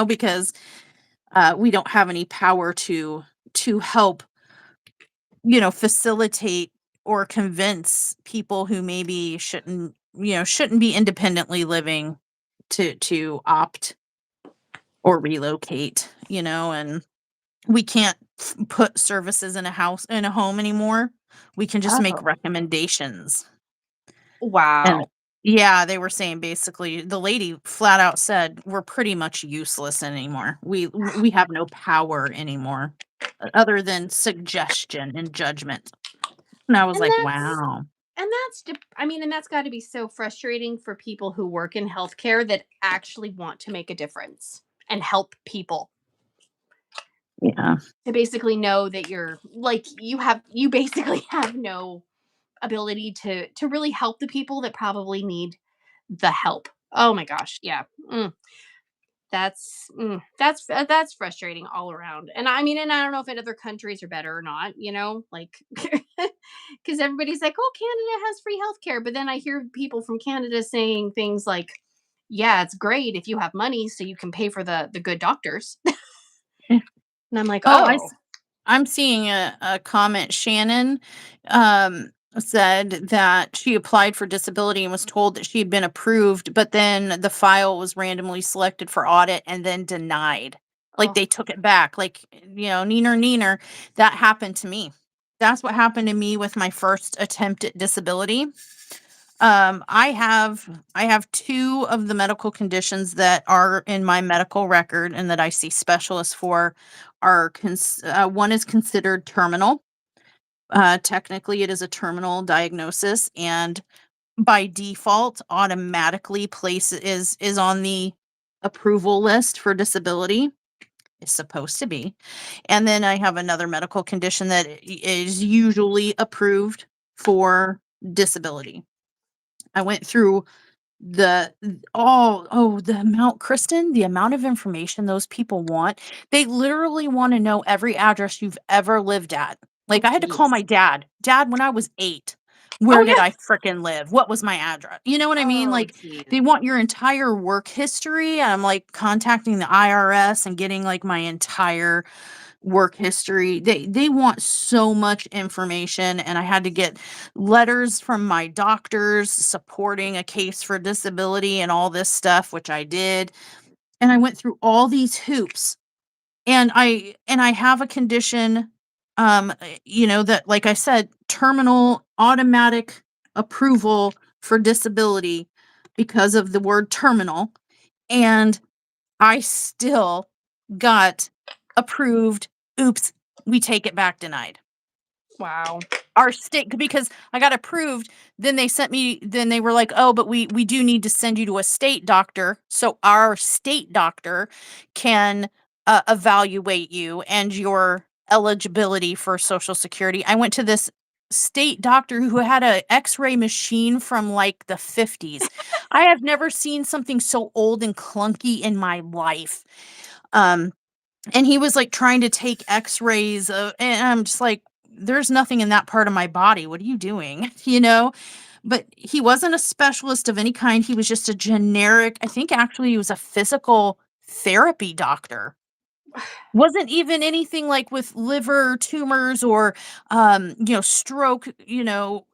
S2: because we don't have any power to help, facilitate or convince people who maybe shouldn't be independently living to opt or relocate, and we can't put services in a home anymore. We can just make
S1: Oh,
S2: recommendations. And
S1: wow.
S2: yeah, they were saying basically the lady flat out said we're pretty much useless anymore. We have no power anymore, other than suggestion and judgment. And I was
S1: And
S2: like,
S1: that's
S2: wow.
S1: I mean, and that's got to be so frustrating for people who work in healthcare that actually want to make a difference and help people.
S2: Yeah.
S1: To basically know that you're like you basically have no ability to really help the people that probably need the help. Oh my gosh, yeah. That's frustrating all around. And I mean, and I don't know if in other countries are better or not, like because everybody's like, "Oh, Canada has free healthcare," but then I hear people from Canada saying things like, "Yeah, it's great if you have money, so you can pay for the good doctors."
S2: Eh.
S1: And I'm like,
S2: Oh,
S1: "Oh."
S2: I'm seeing a comment. Shannon um, said that she applied for disability and was told that she had been approved, but then the file was randomly selected for audit and then denied. Like
S1: Oh,
S2: they took it back. Like, neener, neener. That happened to me. That's what happened to me with my first attempt at disability. I have two of the medical conditions that are in my medical record and that I see specialists for one is considered terminal. Technically, it is a terminal diagnosis, and by default, automatically is on the approval list for disability. Is supposed to be. And then I have another medical condition that is usually approved for disability. I went through the amount, Kristen, the amount of information those people want. They literally wanna know every address you've ever lived at.
S1: oh,
S2: Like, I had to call
S1: geez.
S2: my dad. "Dad, when I was 8,
S1: Oh,
S2: where did
S1: yeah.
S2: I fricking live? What was my address?" You know what I mean?
S1: Oh,
S2: Like,
S1: geez.
S2: they want your entire work history. I'm, like, contacting the IRS and getting, like, my entire work history. They want so much information, and I had to get letters from my doctors supporting a case for disability and all this stuff, which I did. And I went through all these hoops. And I have a condition, that, like I said, terminal automatic approval for disability because of the word terminal. And I still got approved. Oops, we take it back, denied.
S1: Wow.
S2: Our state, because I got approved, then they were like, "Oh, but we do need to send you to a state doctor so our state doctor can evaluate you and your eligibility for Social Security." I went to this state doctor who had a X-ray machine from like the 50s. I have never seen something so old and clunky in my life. Um and he was, like, trying to take X-rays, and I'm just like, "There's nothing in that part of my body. What are you doing?" You know? But he wasn't a specialist of any kind. He was just a generic, I think actually he was a physical therapy doctor. Wasn't even anything like with liver tumors or, stroke,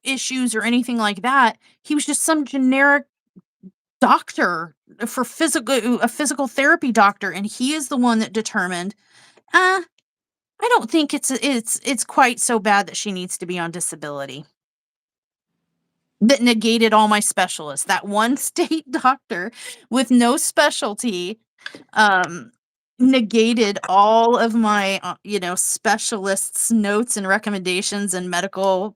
S2: issues or anything like that. He was just some generic doctor for a physical therapy doctor, and he is the one that determined, "Uh, I don't think it's quite so bad that she needs to be on disability." That negated all my specialists. That one state doctor with no specialty, um, negated all of my, specialists' notes and recommendations and medical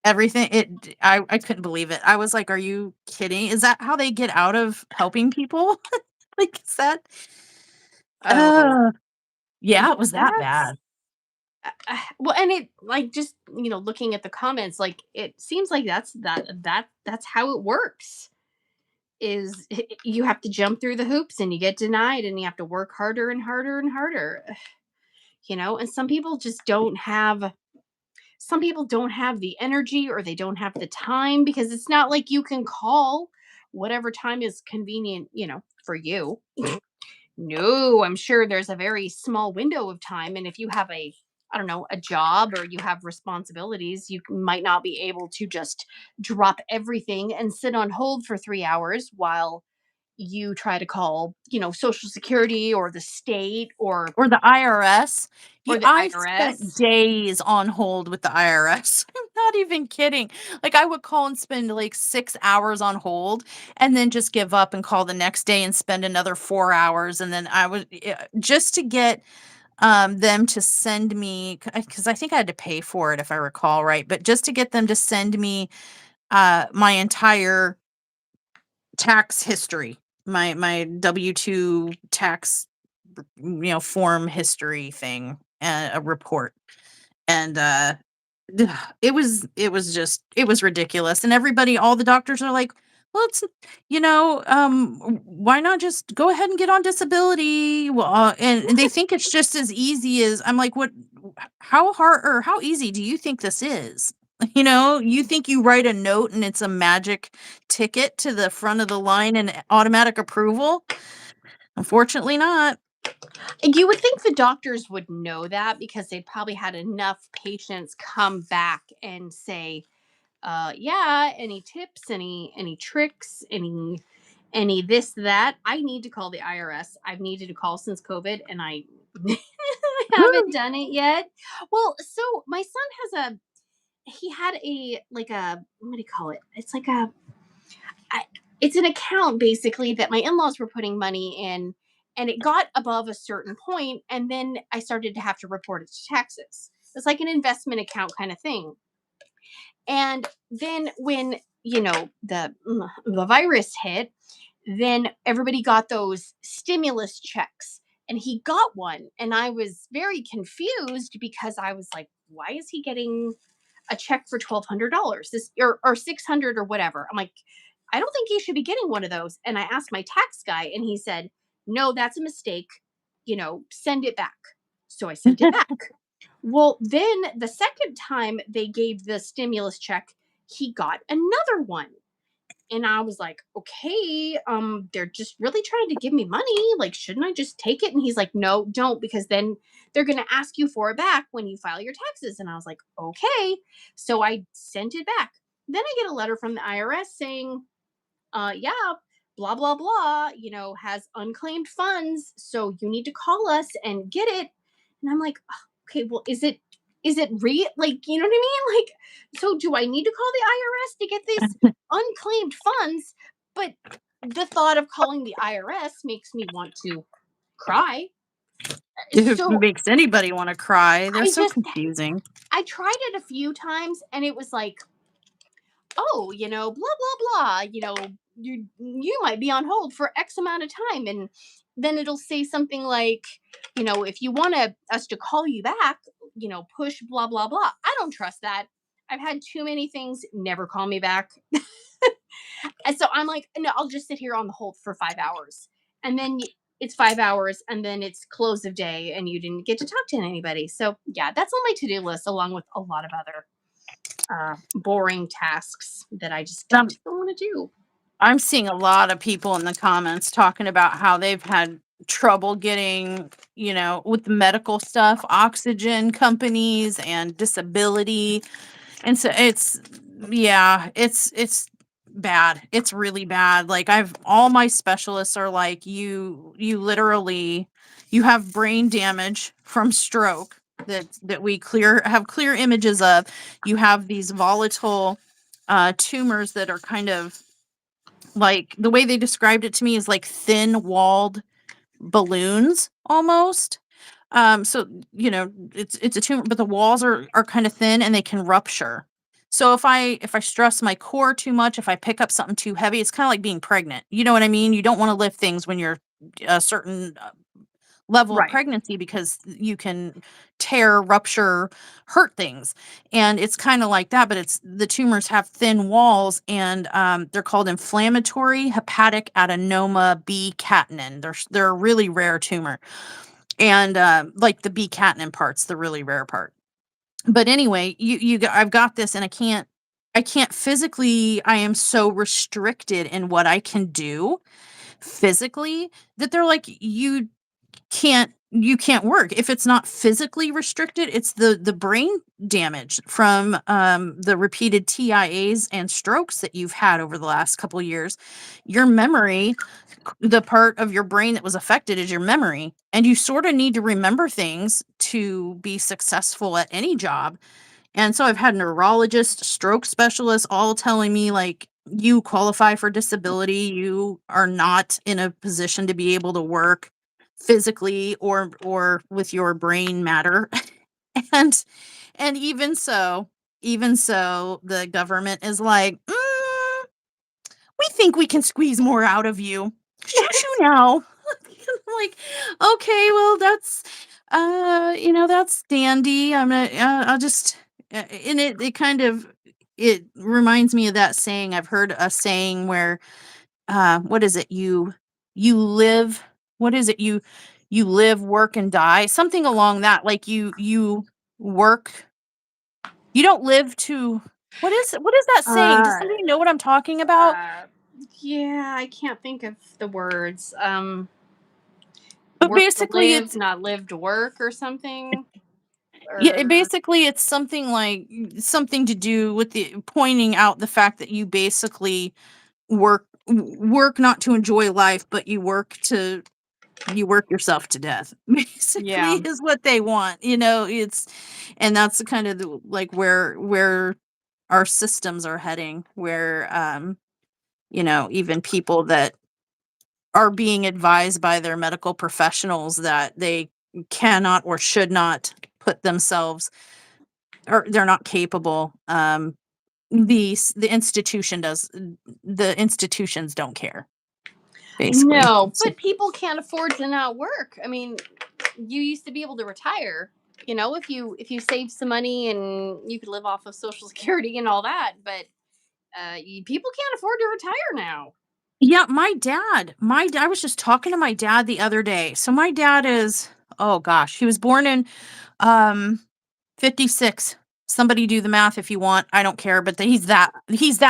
S2: everything. I couldn't believe it. I was like, "Are you kidding? Is that how they get out of helping people?" Like, is that
S1: Oh,
S2: uh,
S1: yeah,
S2: yeah, it was that
S1: that's
S2: bad.
S1: well, and it like just looking at the comments, like it seems like that's how it works. Is you have to jump through the hoops and you get denied and you have to work harder and harder and harder. And some people don't have the energy or they don't have the time because it's not like you can call whatever time is convenient, for you. No, I'm sure there's a very small window of time. And if you have I don't know, a job or you have responsibilities, you might not be able to just drop everything and sit on hold for 3 hours while you try to call, Social Security or the state
S2: Or the IRS.
S1: or the
S2: I spent
S1: IRS.
S2: days on hold with the IRS. I'm not even kidding. Like, I would call and spend, like, 6 hours on hold and then just give up and call the next day and spend another 4 hours, and then I would just to get, them to send me, because I think I had to pay for it if I recall right, but just to get them to send me, my entire tax history, my W-2 tax, form history thing, a report. And it was ridiculous. And all the doctors are like, "Well, it's, why not just go ahead and get on disability?" Well, and they think it's just as easy as, I'm like, "What, how hard or how easy do you think this is?" You think you write a note and it's a magic ticket to the front of the line and automatic approval? Unfortunately not.
S1: You would think the doctors would know that because they'd probably had enough patients come back and say, yeah, any tips, any tricks, any this, that. I need to call the IRS. I've needed to call since COVID and I haven't done it yet. Well, so my son has he had a, like a, what do you call it? It's like I, it's an account basically that my in-laws were putting money in, and it got above a certain point and then I started to have to report it to taxes. It's like an investment account kind of thing. And then when, the virus hit, then everybody got those stimulus checks and he got one and I was very confused because I was like, why is he getting a check for $1,200 this, or 600 or whatever? I'm like, I don't think he should be getting one of those. And I asked my tax guy and he said, no, that's a mistake, send it back. So I sent it back. Well, then the second time they gave the stimulus check, he got another one. And I was like, okay, they're just really trying to give me money. Like, shouldn't I just take it? And he's like, no, don't, because then they're going to ask you for it back when you file your taxes. And I was like, okay. So I sent it back. Then I get a letter from the IRS saying, yeah, blah, blah, blah, has unclaimed funds. So you need to call us and get it. And I'm like, "Oh, okay, well, is it real? Like, you know what I mean? Like, so do I need to call the IRS to get this unclaimed funds? But the thought of calling the IRS makes me want to cry.
S2: It
S1: So
S2: makes anybody wanna cry. They're
S1: I
S2: so
S1: just,
S2: confusing.
S1: I tried it a few times and it was like, oh, blah blah blah, you might be on hold for X amount of time, and then it'll say something like, if you want us to call you back, push blah blah blah. I don't trust that. I've had too many things never call me back. And so I'm like, no, I'll just sit here on the hold for 5 hours, and then it's 5 hours, and then it's close of day, and you didn't get to talk to anybody. So yeah, that's on my to-do list, along with a lot of other boring tasks that I just
S2: Um,
S1: don't want to do.
S2: I'm seeing a lot of people in the comments talking about how they've had trouble getting, with the medical stuff, oxygen companies and disability. And so it's, yeah, it's bad. It's really bad. Like, I've all my specialists are like, you literally, you have brain damage from stroke that we have clear images of. You have these volatile tumors that are kind of, like, the way they described it to me is like thin walled balloons almost. So, it's a tumor, but the walls are kind of thin and they can rupture. So if I stress my core too much, if I pick up something too heavy, it's kind of like being pregnant. You know what I mean? You don't want to lift things when you're a certain level of
S1: Right.
S2: pregnancy because you can tear, rupture, hurt things. And it's kind of like that, but it's the tumors have thin walls and they're called inflammatory hepatic adenoma B catenin. They're a really rare tumor. And like the B catenin part's the really rare part. But anyway, I've got this and I can't physically, I am so restricted in what I can do physically that they're like, you can't work if it's not physically restricted. It's the brain damage from the repeated TIAs and strokes that you've had over the last couple of years. Your memory, the part of your brain that was affected is your memory, and you sort of need to remember things to be successful at any job. And so I've had neurologists, stroke specialists all telling me, like, you qualify for disability. You are not in a position to be able to work physically or with your brain matter. and and even so the government is like, we think we can squeeze more out of you. Shoo shoo now. Like, okay, well, that's dandy. I'll just, and it kind of, it reminds me of that saying. I've heard a saying where, what is it? You live, what is it? You live, work, and die. Something along that. Like, you work, you don't live to, what is that saying? Does
S1: Uh,
S2: somebody know what I'm talking about?
S1: uh, yeah, I can't think of the words.
S2: But
S1: Work to
S2: basically,
S1: live,
S2: it's
S1: not live to work or something?
S2: yeah,
S1: Or
S2: basically it's something like something to do with the pointing out the fact that you basically work not to enjoy life, but you work yourself to death. Basically,
S1: yeah.
S2: is what they want. It's and that's the kind of like where our systems are heading. Where even people that are being advised by their medical professionals that they cannot or should not put themselves or they're not capable. The institution does the institutions don't care basically.
S1: No,
S2: So,
S1: but people can't afford to not work. I mean, you used to be able to retire, if you save some money and you could live off of social security and all that, but people can't afford to retire now.
S2: yeah, my dad, I was just talking to my dad the other day. So my dad is, oh gosh, he was born in um 56. Somebody do the math if you want. I don't care, but he's that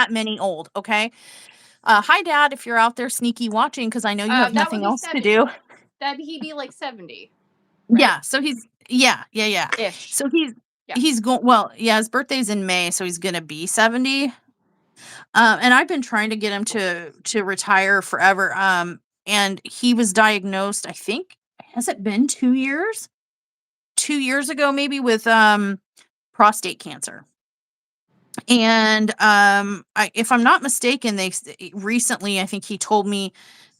S2: many old, okay? Hi dad, if you're out there sneaky watching cuz I know you have
S1: That would
S2: nothing
S1: be
S2: else to do.
S1: 70. That He'd be like 70, right?
S2: Yeah, so he's yeah, yeah, yeah.
S1: Ish.
S2: So he's
S1: Yeah.
S2: he's going well, yeah, his birthday's in May, so he's going to be 70. And I've been trying to get him to retire forever. And he was diagnosed, I think, has it been 2 years? 2 years ago maybe with prostate cancer. And if I'm not mistaken, recently I think he told me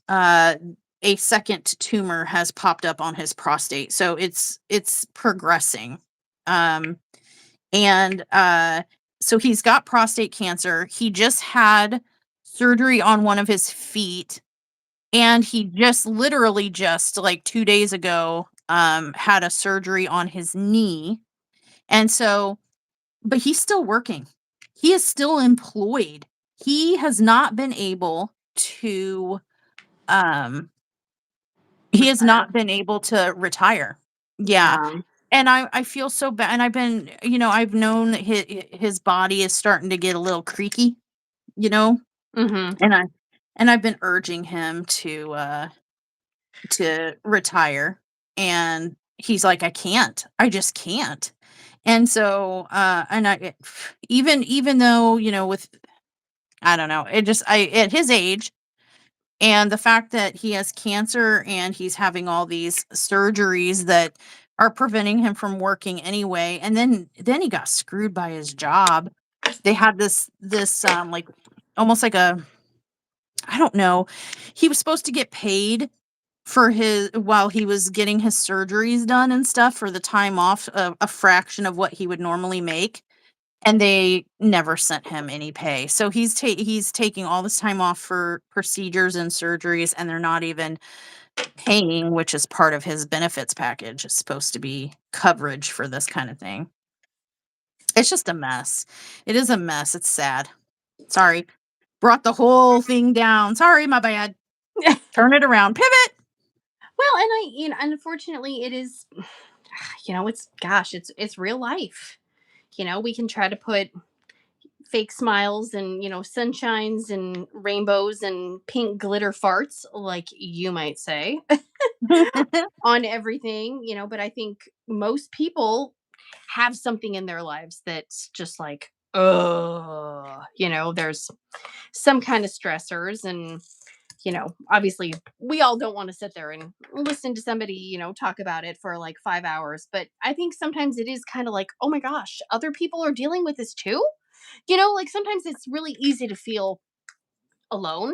S2: uh a second tumor has popped up on his prostate. So it's progressing. Um and so he's got prostate cancer. He just had surgery on one of his feet, and he just literally just like 2 days ago had a surgery on his knee. And so but he's still working. He is still employed. He has not been able to um he has
S1: Retire.
S2: not been able to retire. Yeah.
S1: Yeah.
S2: And I feel so bad, and I've been, I've known that his body is starting to get a little creaky, you know,
S1: Mhm.
S2: and I've been urging him to retire, and he's like, "I can't. I just can't." And so, and even though, with I don't know, it just I at his age and the fact that he has cancer and he's having all these surgeries that are preventing him from working anyway, and then he got screwed by his job. They had this like almost like a, I don't know, he was supposed to get paid for his while he was getting his surgeries done and stuff for the time off, a fraction of what he would normally make, and they never sent him any pay. So he's taking all this time off for procedures and surgeries, and they're not even paying, which is part of his benefits package. It's supposed to be coverage for this kind of thing. It's just a mess. It is a mess. It's sad. Sorry. Brought the whole thing down. Sorry, my bad. Turn it around. Pivot.
S1: Well, and unfortunately, it is. It's, gosh, it's real life. We can try to put fake smiles and sunshines and rainbows and pink glitter farts, like you might say, on everything. But I think most people have something in their lives that's just like, oh, there's some kind of stressors. And obviously we all don't want to sit there and listen to somebody, talk about it for like 5 hours. But I think sometimes it is kind of like, oh my gosh, other people are dealing with this too. Like sometimes it's really easy to feel alone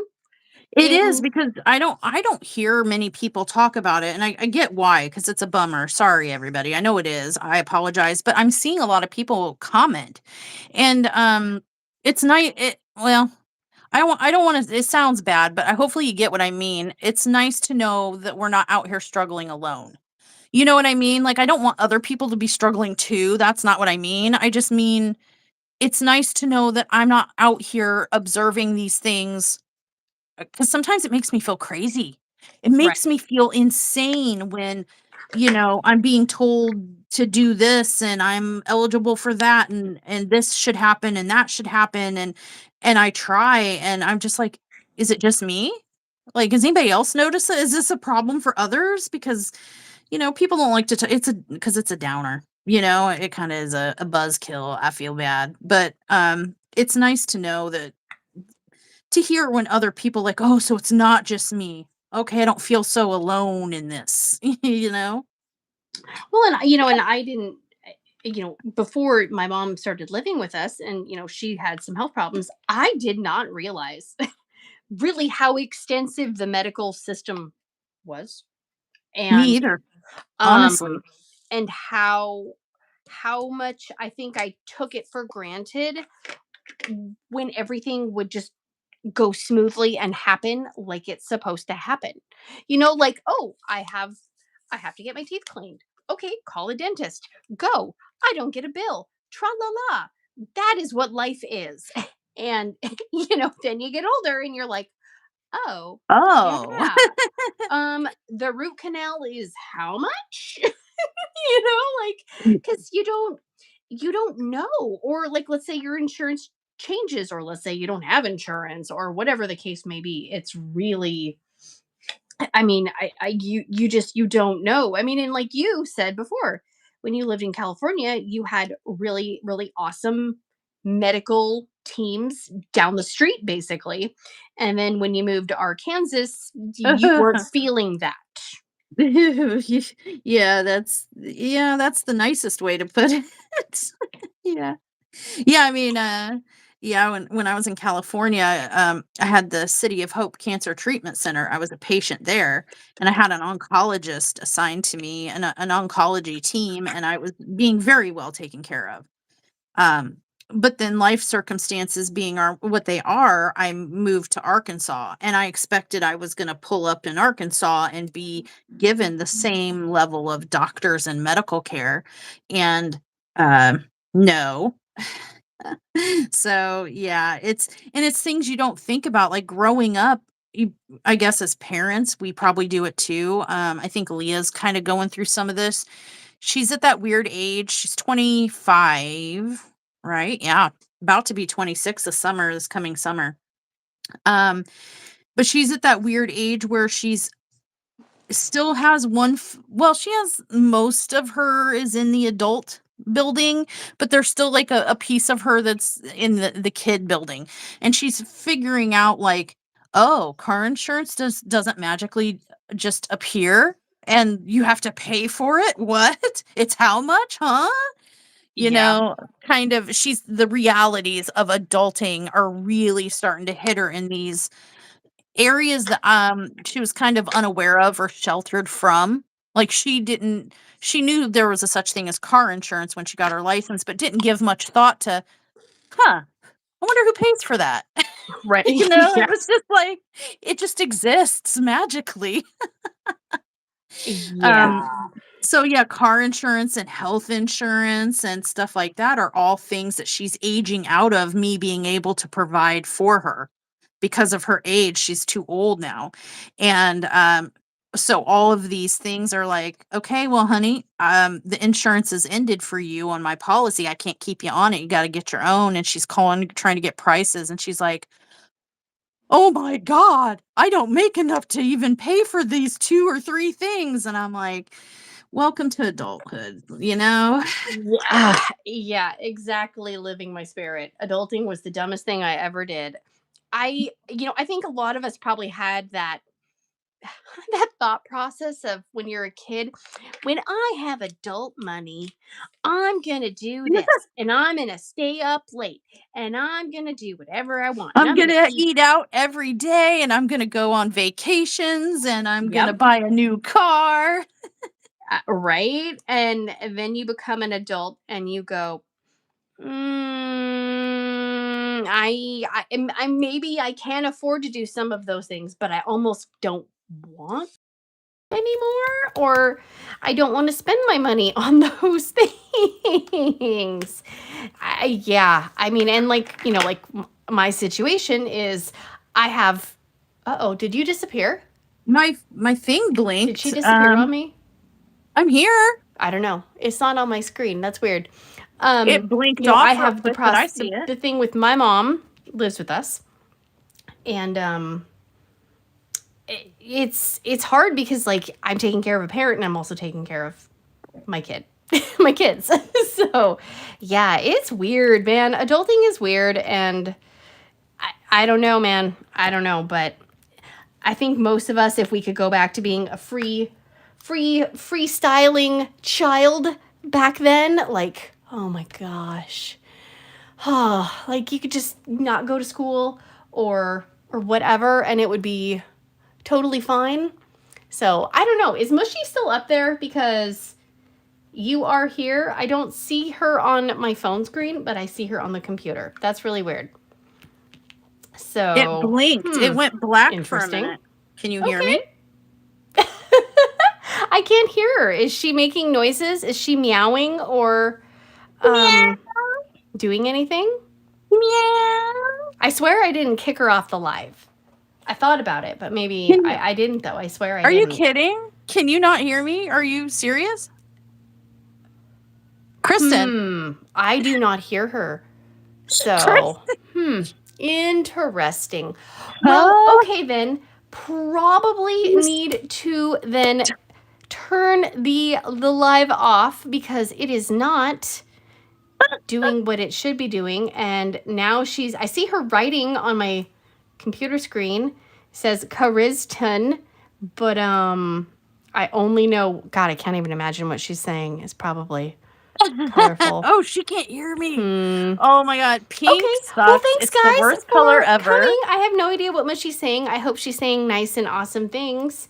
S2: It is
S1: in.
S2: because I don't hear many people talk about it, and I get why, because it's a bummer. Sorry, everybody. I know it is. I apologize, but I'm seeing a lot of people comment, and it's nice. Well, I don't want to. It sounds bad, but hopefully you get what I mean. It's nice to know that we're not out here struggling alone. You know what I mean? Like I don't want other people to be struggling too. That's not what I mean. I just mean it's nice to know that I'm not out here observing these things, because sometimes it makes me feel crazy. It
S1: Right.
S2: makes me feel insane when, I'm being told to do this and I'm eligible for that, and this should happen and that should happen, and I try and I'm just like, is it just me? Like, does anybody else notice it? Is this a problem for others? Because, people don't like to, because it's a downer, it kind of is a buzzkill. I feel bad. But it's nice to know that, to hear when other people like, oh, so it's not just me. Okay, I don't feel so alone in this,
S1: Well, and and I didn't before my mom started living with us, and she had some health problems, I did not realize really how extensive the medical system was,
S2: Me
S1: and
S2: either,
S1: um
S2: honestly.
S1: and how much I think I took it for granted when everything would just go smoothly and happen like it's supposed to happen. Like, oh, I have to get my teeth cleaned. Okay, call a dentist. Go. I don't get a bill. Tra la la. That is what life is. And then you get older and you're like, oh,
S2: Oh.
S1: yeah. The root canal is how much? Like, because you don't know. Or like, let's say your insurance changes, or let's say you don't have insurance, or whatever the case may be. It's really, I mean, you just, you don't know. I mean, and like you said before, when you lived in California, you had really, really awesome medical teams down the street, basically. And then when you moved to Arkansas, you weren't feeling that.
S2: Yeah, that's the nicest way to put it. Yeah. Yeah, I mean, yeah, when I was in California, I had the City of Hope Cancer Treatment Center. I was a patient there, and I had an oncologist assigned to me and an oncology team, and I was being very well taken care of. Um, but then life circumstances being what they are, I moved to Arkansas, and I expected I was going to pull up in Arkansas and be given the same level of doctors and medical care, and no. So yeah, it's things you don't think about, like growing up. I guess as parents, we probably do it too. I think Leah's kind of going through some of this. She's at that weird age. She's 25, right? Yeah, about to be 26 this coming summer. Um, but she's at that weird age where she's still has well, she has most of her is in the adult building, but there's still like a piece of her that's in the kid building. And she's figuring out like, oh, car insurance doesn't magically just appear and you have to pay for it. What? It's how much, huh?
S1: Yeah.
S2: Kind of, she's the realities of adulting are really starting to hit her in these areas that she was kind of unaware of or sheltered from. Like she knew there was a such thing as car insurance when she got her license, but didn't give much thought to, huh, I wonder who pays for that.
S1: Right.
S2: It
S1: Yeah.
S2: was just like it just exists magically.
S1: Yeah.
S2: Um so yeah, car insurance and health insurance and stuff like that are all things that she's aging out of me being able to provide for her because of her age. She's too old now. And so all of these things are like, okay, well, honey, the insurance is ended for you on my policy. I can't keep you on it. You got to get your own. And she's calling, trying to get prices. And she's like, oh my God, I don't make enough to even pay for these 2 or 3 things. And I'm like, welcome to adulthood, you know?
S1: Yeah, yeah, exactly. Living my spirit. Adulting was the dumbest thing I ever did. I think a lot of us probably had that that thought process of when you're a kid, when I have adult money, I'm going to do this, and I'm going to stay up late, and I'm going to do whatever I want, and
S2: I'm
S1: I'm going to
S2: gonna
S1: eat.
S2: eat out every day and I'm gonna go on vacations and I'm gonna
S1: Yep.
S2: buy a new car.
S1: Right? And then you become an adult and you go, I maybe I can afford to do some of those things, but I almost don't want anymore, or I don't want to spend my money on those things. Yeah, I mean, and like like my situation is, I have. Uh-oh, did you disappear?
S2: My thing
S1: Did she
S2: blinked.
S1: disappear on me?
S2: I'm here.
S1: I don't know. It's not on my screen. That's weird.
S2: It blinked
S1: I
S2: off real
S1: have the
S2: quick, but I
S1: process.
S2: see it.
S1: The thing with my mom lives with us, and it's hard because like I'm taking care of a parent and I'm also taking care of my kid, my kids. So yeah, it's weird, man. Adulting is weird, and I don't know, man. I don't know, but I think most of us, if we could go back to being a freestyling child back then, like, oh my gosh. Oh, like you could just not go to school or whatever and it would be totally fine. So I don't know. Is Mushy still up there? Because you are here. I don't see her on my phone screen, but I see her on the computer. That's really weird. So
S2: It blinked. It went black for a
S1: interesting.
S2: minute. Can you hear me?
S1: I can't hear her. Is she making noises? Is she meowing or doing anything?
S2: Meow.
S1: I swear I didn't kick her off the live. I thought about it, but maybe I didn't though. I swear I
S2: Are
S1: didn't.
S2: you kidding? Can you not hear me? Are you serious? Kristyn.
S1: I do not hear her. So, interesting. Well, okay then. Probably need to then turn the live off because it is not doing what it should be doing. And now I see her writing on my computer screen. It says Kristyn, but I only know, God, I can't even imagine what she's saying. It's probably colorful.
S2: Oh, she can't hear me. Oh my God. Pink sucks.
S1: Well, thanks,
S2: it's
S1: guys,
S2: the worst
S1: for
S2: color ever.
S1: coming. I have no idea what much she's saying. I hope she's saying nice and awesome things.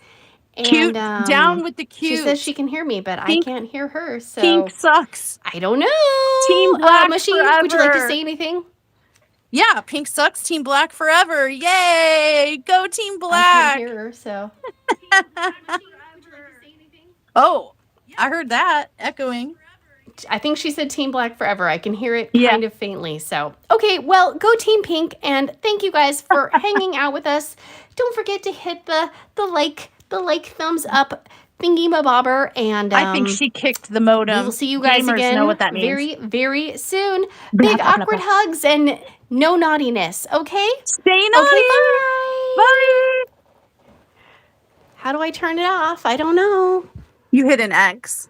S1: And,
S2: cute. Down with the cute.
S1: She says she can hear me, but I can't hear her. So
S2: Pink sucks.
S1: I don't know.
S2: Team Black
S1: Mushy,
S2: forever.
S1: would you like to say anything?
S2: Yeah, pink sucks. Team Black forever. Yay! Go Team Black.
S1: I can't hear her, so.
S2: Oh, I heard that echoing.
S1: I think she said Team Black forever. I can hear it kind of faintly. So, okay, well, go Team Pink, and thank you guys for hanging out with us. Don't forget to hit the like thumbs up thingy mabobber, and
S2: I think she kicked the modem.
S1: We will see you guys again
S2: know what that means.
S1: very, very soon. Big awkward hugs and no naughtiness, okay?
S2: Stay naughty.
S1: Okay, bye.
S2: Bye.
S1: How do I turn it off? I don't know.
S2: You hit an X.